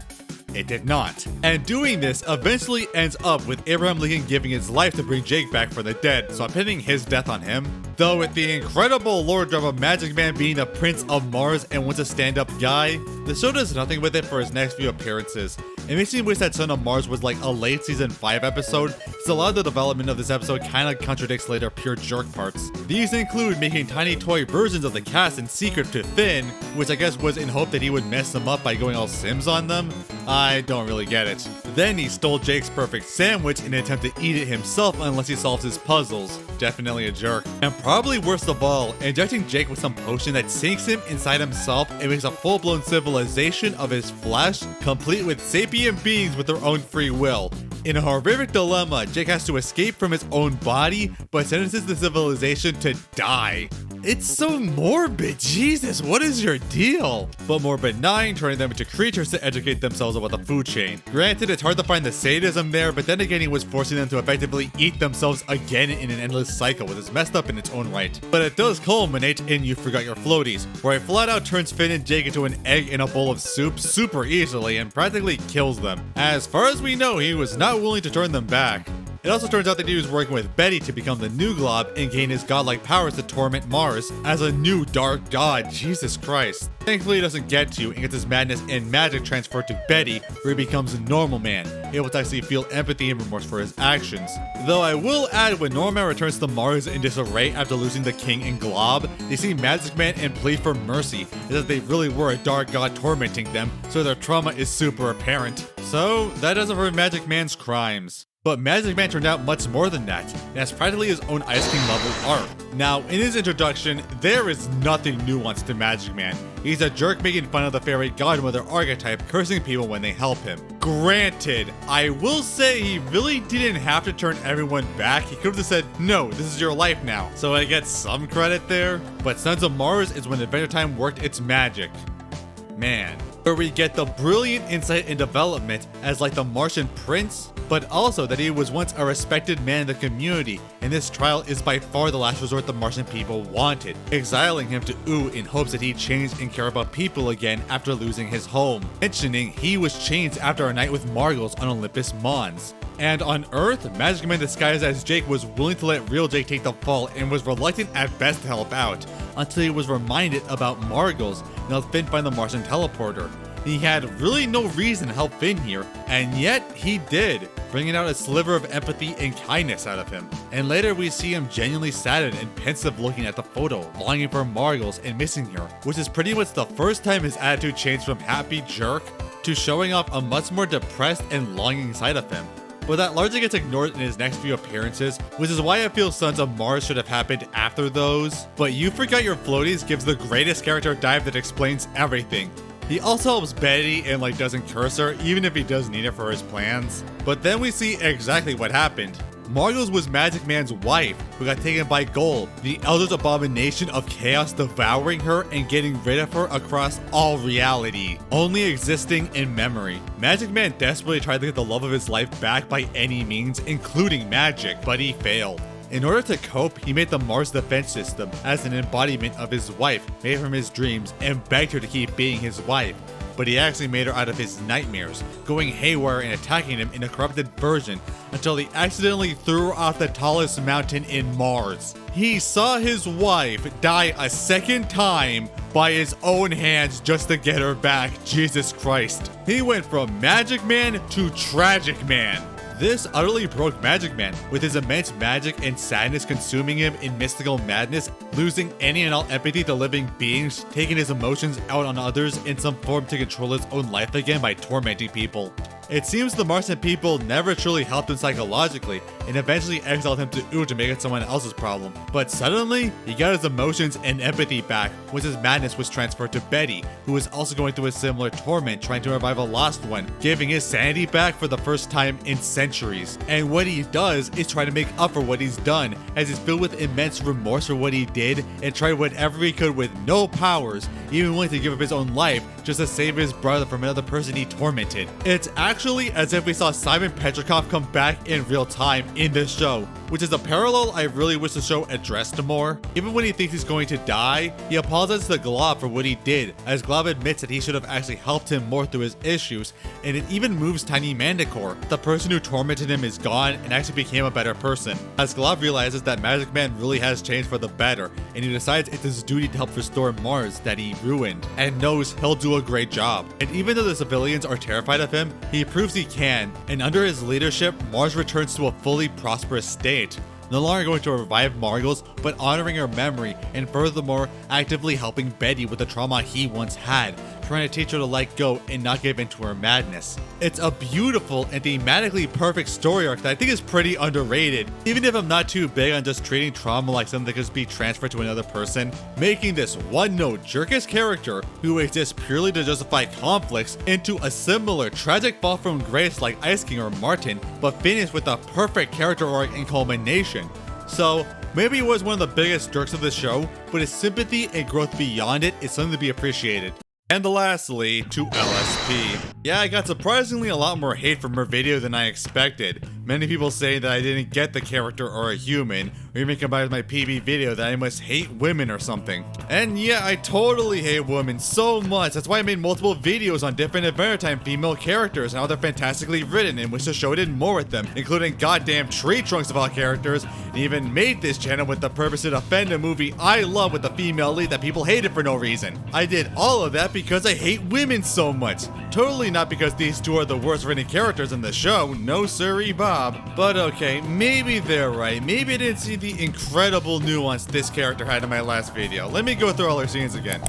It did not. And doing this eventually ends up with Abraham Lincoln giving his life to bring Jake back from the dead, so I'm pinning his death on him. Though with the incredible lore drop of Magic Man being the Prince of Mars and once a stand-up guy, the show does nothing with it for his next few appearances. It makes me wish that Son of Mars was like a late season 5 episode, because a lot of the development of this episode kinda contradicts later pure jerk parts. These include making tiny toy versions of the cast in secret to Finn, which I guess was in hope that he would mess them up by going all Sims on them. I don't really get it. Then he stole Jake's perfect sandwich in an attempt to eat it himself unless he solves his puzzles. Definitely a jerk. And probably worst of all, injecting Jake with some potion that sinks him inside himself and makes a full-blown civilization of his flesh, complete with sapient beings with their own free will. In a horrific dilemma, Jake has to escape from his own body, but sentences the civilization to die. It's so morbid, Jesus, what is your deal? But more benign, turning them into creatures to educate themselves about the food chain. Granted, it's hard to find the sadism there, but then again, he was forcing them to effectively eat themselves again in an endless cycle, which is messed up in its own right. But it does culminate in You Forgot Your Floaties, where he flat out turns Finn and Jake into an egg in a bowl of soup super easily and practically kills them. As far as we know, he was not willing to turn them back. It also turns out that he was working with Betty to become the new Glob and gain his godlike powers to torment Mars as a new dark god, Jesus Christ. Thankfully he doesn't get to and gets his madness and magic transferred to Betty, where he becomes a normal man, able to actually feel empathy and remorse for his actions. Though I will add, when Normal Man returns to Mars in disarray after losing the King and Glob, they see Magic Man and plead for mercy, as if they really were a dark god tormenting them, so their trauma is super apparent. So that does it for Magic Man's crimes. But Magic Man turned out much more than that, and has practically his own Ice King level arc. Now, in his introduction, there is nothing nuanced to Magic Man. He's a jerk making fun of the fairy godmother archetype, cursing people when they help him. Granted, I will say he really didn't have to turn everyone back. He could have just said, no, this is your life now. So I get some credit there. But Sons of Mars is when Adventure Time worked its magic. Man. Where we get the brilliant insight and development as like the Martian prince, but also that he was once a respected man in the community, and this trial is by far the last resort the Martian people wanted, exiling him to Ooh in hopes that he'd change and care about people again after losing his home, mentioning he was changed after a night with Margles on Olympus Mons. And on Earth, Magic Man disguised as Jake was willing to let real Jake take the fall and was reluctant at best to help out, until he was reminded about Margles and helped Finn find the Martian teleporter. He had really no reason to help Finn here, and yet he did, bringing out a sliver of empathy and kindness out of him. And later we see him genuinely saddened and pensive looking at the photo, longing for Margles and missing her, which is pretty much the first time his attitude changed from happy jerk to showing off a much more depressed and longing side of him. But that largely gets ignored in his next few appearances, which is why I feel Sons of Mars should have happened after those. But You Forgot Your Floaties gives the greatest character dive that explains everything. He also helps Betty and doesn't curse her, even if he does need it for his plans. But then we see exactly what happened. Margles was Magic Man's wife, who got taken by Gold, the Elder's abomination of chaos devouring her and getting rid of her across all reality, only existing in memory. Magic Man desperately tried to get the love of his life back by any means, including magic, but he failed. In order to cope, he made the Mars defense system as an embodiment of his wife made from his dreams and begged her to keep being his wife. But he actually made her out of his nightmares, going haywire and attacking him in a corrupted version until he accidentally threw her off the tallest mountain in Mars. He saw his wife die a second time by his own hands just to get her back. Jesus Christ. He went from Magic Man to Tragic Man. This utterly broke Magic Man, with his immense magic and sadness consuming him in mystical madness, losing any and all empathy to living beings, taking his emotions out on others in some form to control his own life again by tormenting people. It seems the Martian people never truly helped him psychologically and eventually exiled him to Ood to make it someone else's problem. But suddenly, he got his emotions and empathy back once his madness was transferred to Betty, who was also going through a similar torment trying to revive a lost one, giving his sanity back for the first time in centuries. And what he does is try to make up for what he's done, as he's filled with immense remorse for what he did and tried whatever he could with no powers, even willing to give up his own life just to save his brother from another person he tormented. It's actually as if we saw Simon Petrikov come back in real time in this show, which is a parallel I really wish the show addressed more. Even when he thinks he's going to die, he apologizes to Glob for what he did, as Glob admits that he should have actually helped him more through his issues, and it even moves Tiny Manticore. The person who tormented him is gone and actually became a better person, as Glob realizes that Magic Man really has changed for the better, and he decides it's his duty to help restore Mars that he ruined, and knows he'll do a great job. And even though the civilians are terrified of him, he proves he can, and under his leadership, Mars returns to a fully prosperous state. No longer going to revive Margles, but honoring her memory, and furthermore, actively helping Betty with the trauma he once had, trying to teach her to let go and not give in to her madness. It's a beautiful and thematically perfect story arc that I think is pretty underrated, even if I'm not too big on just treating trauma like something that could just be transferred to another person. Making this one-note jerkish character who exists purely to justify conflicts into a similar tragic fall from grace like Ice King or Martin, but finished with a perfect character arc and culmination. So, maybe it was one of the biggest jerks of the show, but his sympathy and growth beyond it is something to be appreciated. And lastly, to LSP. Yeah, I got surprisingly a lot more hate from her video than I expected. Many people say that I didn't get the character or a human, or even combined with my PB video that I must hate women or something. And yeah, I totally hate women so much. That's why I made multiple videos on different Adventure female characters and how they're fantastically written and wish to show it in more with them, including goddamn tree trunks of all characters, and even made this channel with the purpose to defend a movie I love with a female lead that people hated for no reason. I did all of that because I hate women so much. Totally not because these two are the worst written characters in the show, no siree Bob. But okay, maybe they're right. Maybe I didn't see the incredible nuance this character had in my last video. Let me go through all her scenes again.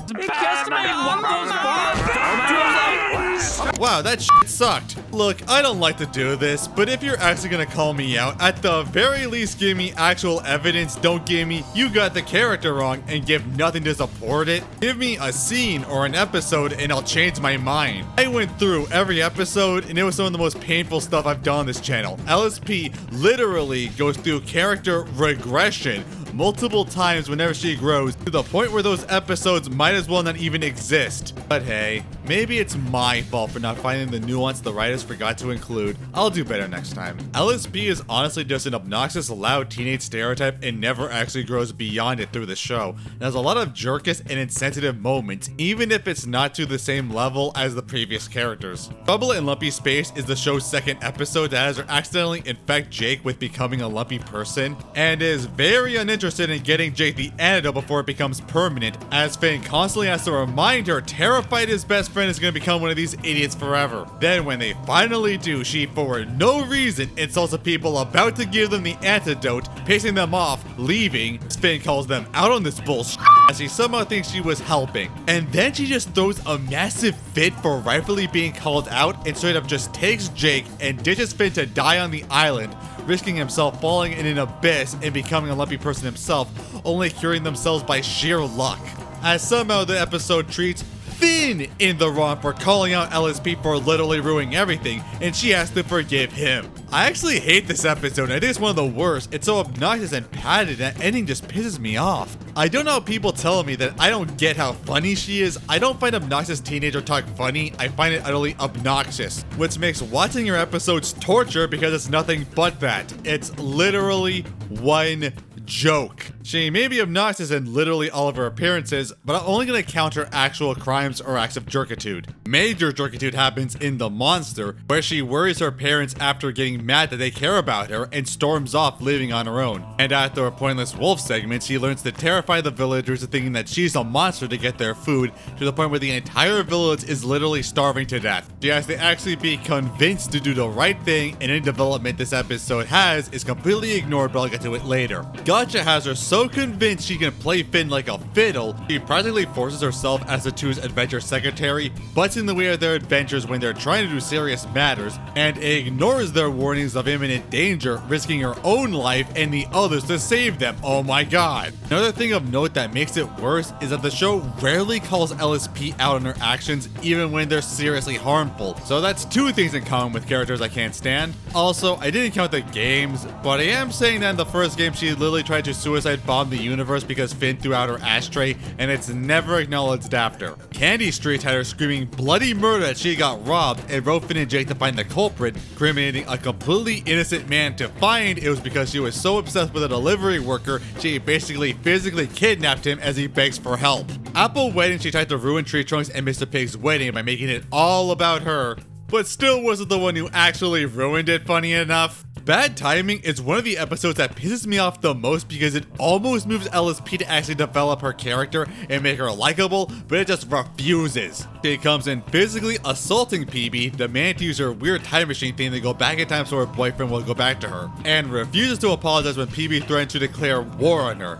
Wow, that shit sucked. Look, I don't like to do this, but if you're actually gonna call me out, at the very least give me actual evidence. Don't give me, you got the character wrong, and give nothing to support it. Give me a scene or an episode and I'll change my mind. I went through every episode and it was some of the most painful stuff I've done on this channel. LSP literally goes through character regression multiple times whenever she grows, to the point where those episodes might as well not even exist. But hey, maybe it's my fault for not finding the nuance the writers forgot to include. I'll do better next time. LSP is honestly just an obnoxious, loud teenage stereotype and never actually grows beyond it through the show. It has a lot of jerkish and insensitive moments, even if it's not to the same level as the previous characters. Trouble in Lumpy Space is the show's second episode that has her accidentally infect Jake with becoming a lumpy person, and is very uninteresting interested in getting Jake the antidote before it becomes permanent, as Finn constantly has to remind her terrified his best friend is going to become one of these idiots forever. Then when they finally do, she for no reason insults the people about to give them the antidote, pissing them off, leaving. Finn calls them out on this bullshit as he somehow thinks she was helping. And then she just throws a massive fit for rightfully being called out and straight up just takes Jake and ditches Finn to die on the island, risking himself falling in an abyss and becoming a lumpy person himself, only curing themselves by sheer luck. As somehow the episode treats Finn in the wrong for calling out LSP for literally ruining everything, and she has to forgive him. I actually hate this episode. I think it's one of the worst. It's so obnoxious and padded, and that ending just pisses me off. I don't know how people tell me that I don't get how funny she is. I don't find obnoxious teenager talk funny. I find it utterly obnoxious, which makes watching your episodes torture because it's nothing but that. It's literally one joke. She may be obnoxious in literally all of her appearances, but I'm only going to count her actual crimes or acts of jerkitude. Major jerkitude happens in The Monster, where she worries her parents after getting mad that they care about her and storms off living on her own. And after a pointless wolf segment, she learns to terrify the villagers into thinking that she's a monster to get their food, to the point where the entire village is literally starving to death. She has to actually be convinced to do the right thing, and any development this episode has is completely ignored, but I'll get to it later. Gotcha has her so convinced she can play Finn like a fiddle, she practically forces herself as the two's adventure secretary, butts in the way of their adventures when they're trying to do serious matters, and ignores their warnings of imminent danger, risking her own life and the others to save them. Oh my god. Another thing of note that makes it worse is that the show rarely calls LSP out on her actions, even when they're seriously harmful. So that's two things in common with characters I can't stand. Also, I didn't count the games, but I am saying that in the first game she literally tried to suicide bomb the universe because Finn threw out her ashtray, and it's never acknowledged after. Candy Street had her screaming bloody murder that she got robbed, and wrote Finn and Jake to find the culprit, criminating a completely innocent man to find it was because she was so obsessed with a delivery worker, she basically physically kidnapped him as he begs for help. Apple Wedding, she tried to ruin Tree Trunks and Mr. Pig's wedding by making it all about her, but still wasn't the one who actually ruined it, funny enough. Bad Timing is one of the episodes that pisses me off the most because it almost moves LSP to actually develop her character and make her likable, but it just refuses. She comes in physically assaulting PB, demanding to use her weird time machine thing to go back in time so her boyfriend will go back to her, and refuses to apologize when PB threatens to declare war on her.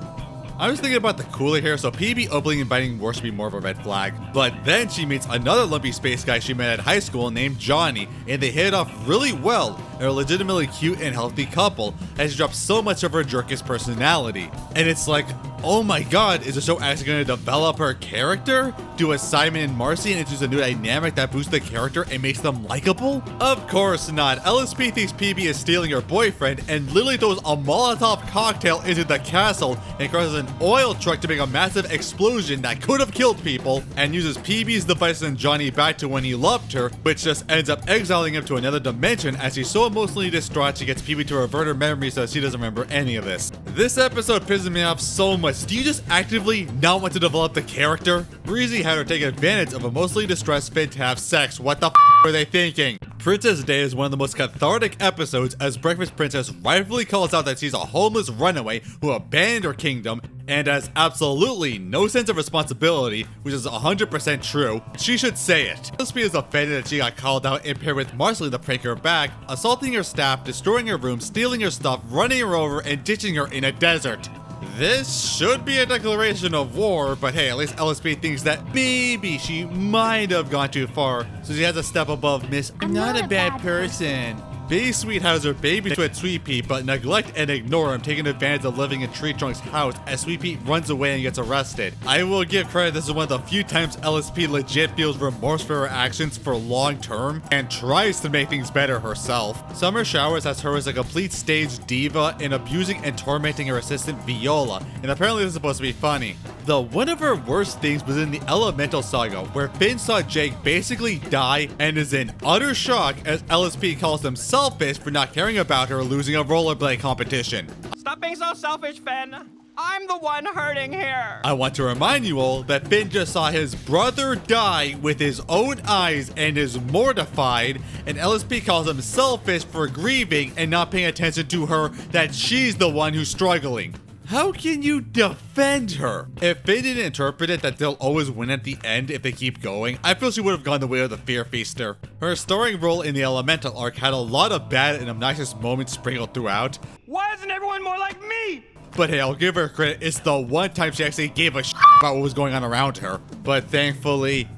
I was thinking about the cooler here, so PB openly inviting war should be more of a red flag. But then she meets another lumpy space guy she met at high school named Johnny, and they hit it off really well, and are a legitimately cute and healthy couple, as she drops so much of her jerkish personality. And it's like, oh my god, is the show actually going to develop her character? Do Simon and Marcy and introduce a new dynamic that boosts the character and makes them likable? Of course not. LSP thinks PB is stealing her boyfriend and literally throws a Molotov cocktail into the castle and causes an oil truck to make a massive explosion that could have killed people, and uses PB's device and Johnny back to when he loved her, which just ends up exiling him to another dimension as she's so emotionally distraught she gets PB to revert her memory so she doesn't remember any of this. This episode pisses me off so much. Do you just actively not want to develop the character? Breezy had her take advantage of a mostly distressed Finn to have sex. What the were they thinking? Princess Day is one of the most cathartic episodes as Breakfast Princess rightfully calls out that she's a homeless runaway who abandoned her kingdom and has absolutely no sense of responsibility, which is 100% true. She should say it. LSP is offended that she got called out and paired with Marceline to prank her back, assaulting her staff, destroying her room, stealing her stuff, running her over, and ditching her in a desert. This should be a declaration of war, but hey, at least LSP thinks that maybe she might have gone too far, so she has a step above Miss I'm not a bad person. Bay Sweet has her baby to Sweet Pea, but neglect and ignore him, taking advantage of living in Tree Trunk's house as Sweet Pea runs away and gets arrested. I will give credit, this is one of the few times LSP legit feels remorse for her actions for long term and tries to make things better herself. Summer Showers has her as a complete stage diva and abusing and tormenting her assistant Viola, and apparently this is supposed to be funny. Though one of her worst things was in the Elemental Saga, where Finn saw Jake basically die and is in utter shock as LSP calls them selfish for not caring about her losing a rollerblade competition. Stop being so selfish, Finn. I'm the one hurting here. I want to remind you all that Finn just saw his brother die with his own eyes and is mortified, and LSP calls him selfish for grieving and not paying attention to her that she's the one who's struggling. How can you defend her? If they didn't interpret it that they'll always win at the end if they keep going, I feel she would have gone the way of the Fear Feaster. Her starring role in the Elemental arc had a lot of bad and obnoxious moments sprinkled throughout. Why isn't everyone more like me? But hey, I'll give her credit, it's the one time she actually gave a shit about what was going on around her. But thankfully,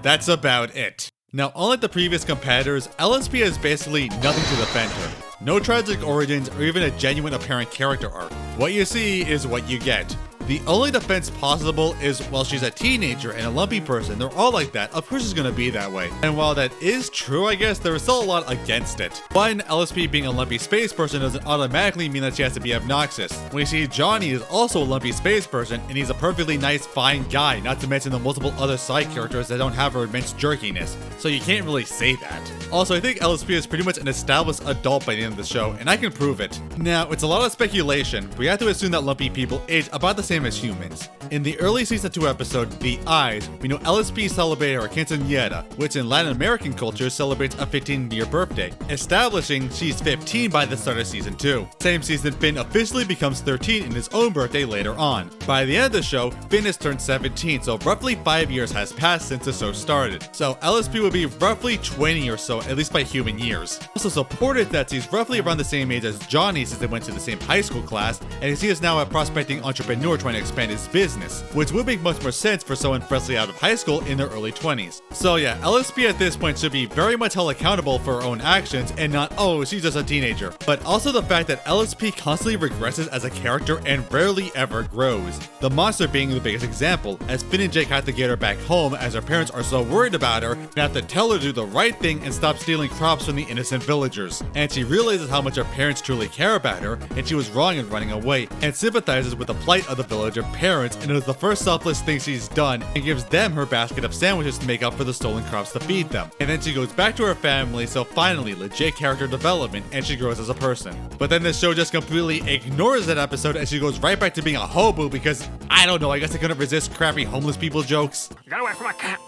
that's about it. Now, unlike the previous competitors, LSP has basically nothing to defend her. No tragic origins or even a genuine apparent character arc. What you see is what you get. The only defense possible is, well, she's a teenager and a lumpy person. They're all like that. Of course she's gonna be that way. And while that is true, I guess, there is still a lot against it. One, LSP being a lumpy space person doesn't automatically mean that she has to be obnoxious. When you see Johnny is also a lumpy space person, and he's a perfectly nice, fine guy, not to mention the multiple other side characters that don't have her immense jerkiness. So you can't really say that. Also, I think LSP is pretty much an established adult by the end of the show, and I can prove it. Now, it's a lot of speculation, but we have to assume that lumpy people age about the same as humans. In the early season 2 episode, The Eyes, we know LSP celebrated her quinceañera, which in Latin American culture celebrates a 15-year birthday, establishing she's 15 by the start of season 2. Same season, Finn officially becomes 13 in his own birthday later on. By the end of the show, Finn has turned 17, so roughly 5 years has passed since the show started. So LSP would be roughly 20 or so, at least by human years. Also supported that she's roughly around the same age as Johnny since they went to the same high school class, and he is now a prospecting entrepreneur trying to expand his business, which would make much more sense for someone freshly out of high school in their early 20s. So yeah, LSP at this point should be very much held accountable for her own actions and not, oh, she's just a teenager. But also the fact that LSP constantly regresses as a character and rarely ever grows. The monster being the biggest example, as Finn and Jake have to get her back home as her parents are so worried about her and have to tell her to do the right thing and stop stealing crops from the innocent villagers. And she realizes how much her parents truly care about her, and she was wrong in running away, and sympathizes with the plight of the villager parents, and it is the first selfless thing she's done, and gives them her basket of sandwiches to make up for the stolen crops to feed them. And then she goes back to her family, so finally legit character development, and she grows as a person. But then the show just completely ignores that episode, and she goes right back to being a hobo because, I don't know, I guess I couldn't resist crappy homeless people jokes. You got away from my cat.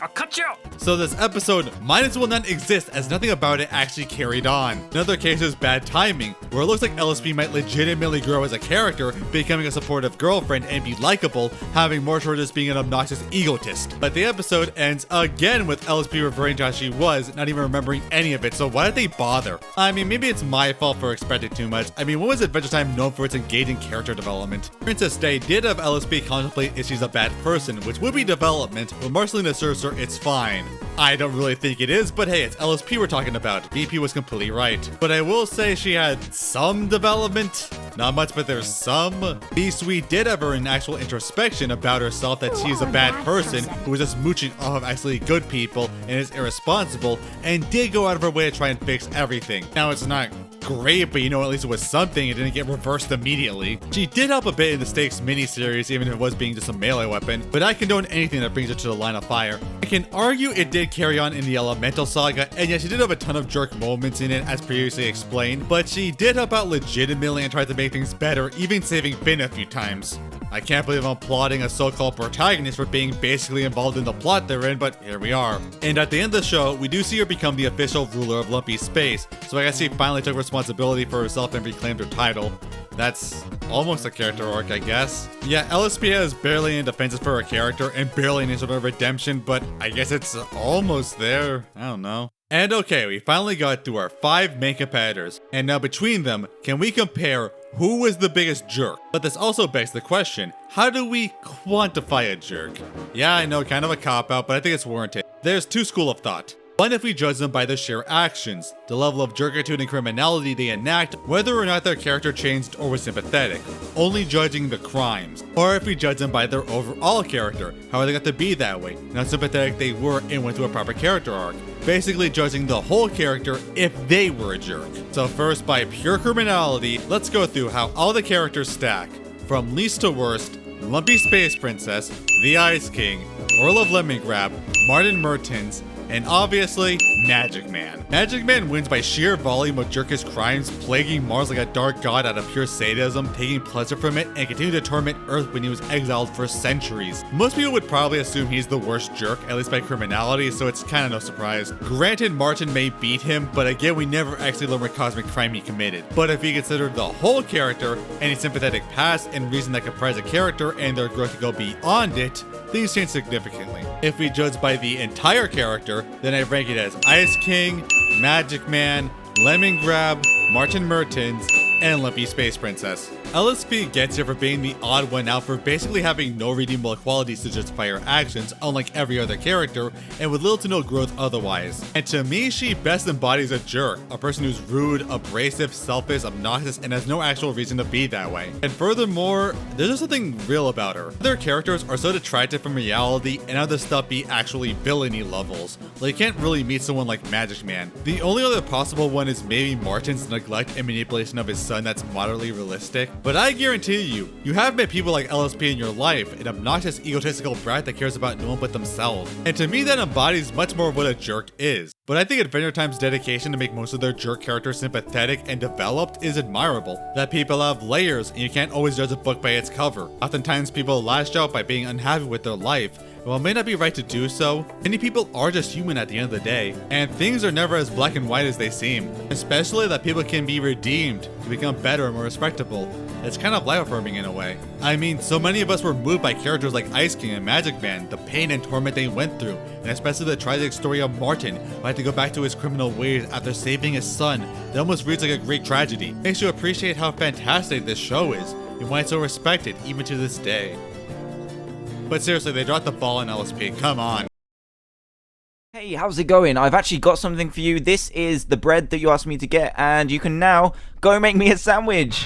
I'll cut you! So this episode might as well not exist as nothing about it actually carried on. Another case is bad timing, where it looks like LSP might legitimately grow as a character, becoming a supportive girlfriend and be likable, having more toward just being an obnoxious egotist. But the episode ends again with LSP reverting to how she was, not even remembering any of it, so why did they bother? I mean, maybe it's my fault for expecting too much. I mean, what was Adventure Time known for its engaging character development? Princess Day did have LSP contemplate if she's a bad person, which would be development, but Marceline assures her it's fine. I don't really think it is, but hey, it's LSP we're talking about. VP was completely right. But I will say she had some development. Not much, but there's some. B-Sweet did have her an actual introspection about herself that she's a bad person who was just mooching off of actually good people and is irresponsible, and did go out of her way to try and fix everything. Now, it's not great, but you know, at least it was something. It didn't get reversed immediately. She did help a bit in the Stakes miniseries, even if it was being just a melee weapon, but I condone anything that brings her to the line of fire. I can argue it did carry on in the Elemental saga, and yes, she did have a ton of jerk moments in it, as previously explained, but she did help out legitimately and tried to make things better, even saving Finn a few times. I can't believe I'm applauding a so-called protagonist for being basically involved in the plot they're in, but here we are. And at the end of the show, we do see her become the official ruler of Lumpy Space, so I guess she finally took responsibility for herself and reclaimed her title. That's almost a character arc, I guess. Yeah, LSP has barely any defenses for her character and barely any sort of redemption, but I guess it's almost there. I don't know. And okay, we finally got through our 5 main competitors, and now between them, can we compare who was the biggest jerk? But this also begs the question, how do we quantify a jerk? Yeah, I know, kind of a cop-out, but I think it's warranted. There's 2 schools of thought. One, if we judge them by their sheer actions, the level of jerkitude and criminality they enact, whether or not their character changed or was sympathetic, only judging the crimes. Or if we judge them by their overall character, how they got to be that way, and how sympathetic they were and went through a proper character arc. Basically judging the whole character if they were a jerk. So first, by pure criminality, let's go through how all the characters stack. From least to worst, Lumpy Space Princess, the Ice King, Earl of Lemongrab, Martin Mertens, And obviously, Magic Man. Magic Man wins by sheer volume of jerkish crimes, plaguing Mars like a dark god out of pure sadism, taking pleasure from it, and continuing to torment Earth when he was exiled for centuries. Most people would probably assume he's the worst jerk, at least by criminality, so it's kinda no surprise. Granted, Martin may beat him, but again, we never actually learn what cosmic crime he committed. But if you consider the whole character, any sympathetic past and reason that comprise a character and their growth to go beyond it, things change significantly. If we judge by the entire character, then I rank it as Ice King, Magic Man, Lemongrab, Martin Mertens, and Lumpy Space Princess. LSP gets here for being the odd one out, for basically having no redeemable qualities to justify her actions, unlike every other character, and with little to no growth otherwise. And to me, she best embodies a jerk, a person who's rude, abrasive, selfish, obnoxious, and has no actual reason to be that way. And furthermore, there's just something real about her. Other characters are so detracted from reality, and other stuff be actually villainy levels. Like, you can't really meet someone like Magic Man. The only other possible one is maybe Martin's neglect and manipulation of his son that's moderately realistic. But I guarantee you, you have met people like LSP in your life, an obnoxious, egotistical brat that cares about no one but themselves. And to me, that embodies much more of what a jerk is. But I think Adventure Time's dedication to make most of their jerk characters sympathetic and developed is admirable. That people have layers, and you can't always judge a book by its cover. Oftentimes, people lash out by being unhappy with their life. While it may not be right to do so, many people are just human at the end of the day, and things are never as black and white as they seem. Especially that people can be redeemed to become better and more respectable. It's kind of life-affirming in a way. I mean, so many of us were moved by characters like Ice King and Magic Man, the pain and torment they went through, and especially the tragic story of Martin, who had to go back to his criminal ways after saving his son. That almost reads like a great tragedy. Makes you appreciate how fantastic this show is, and why it's so respected even to this day. But seriously, they dropped the ball in LSP, come on. Hey, how's it going? I've actually got something for you. This is the bread that you asked me to get, and you can now go make me a sandwich.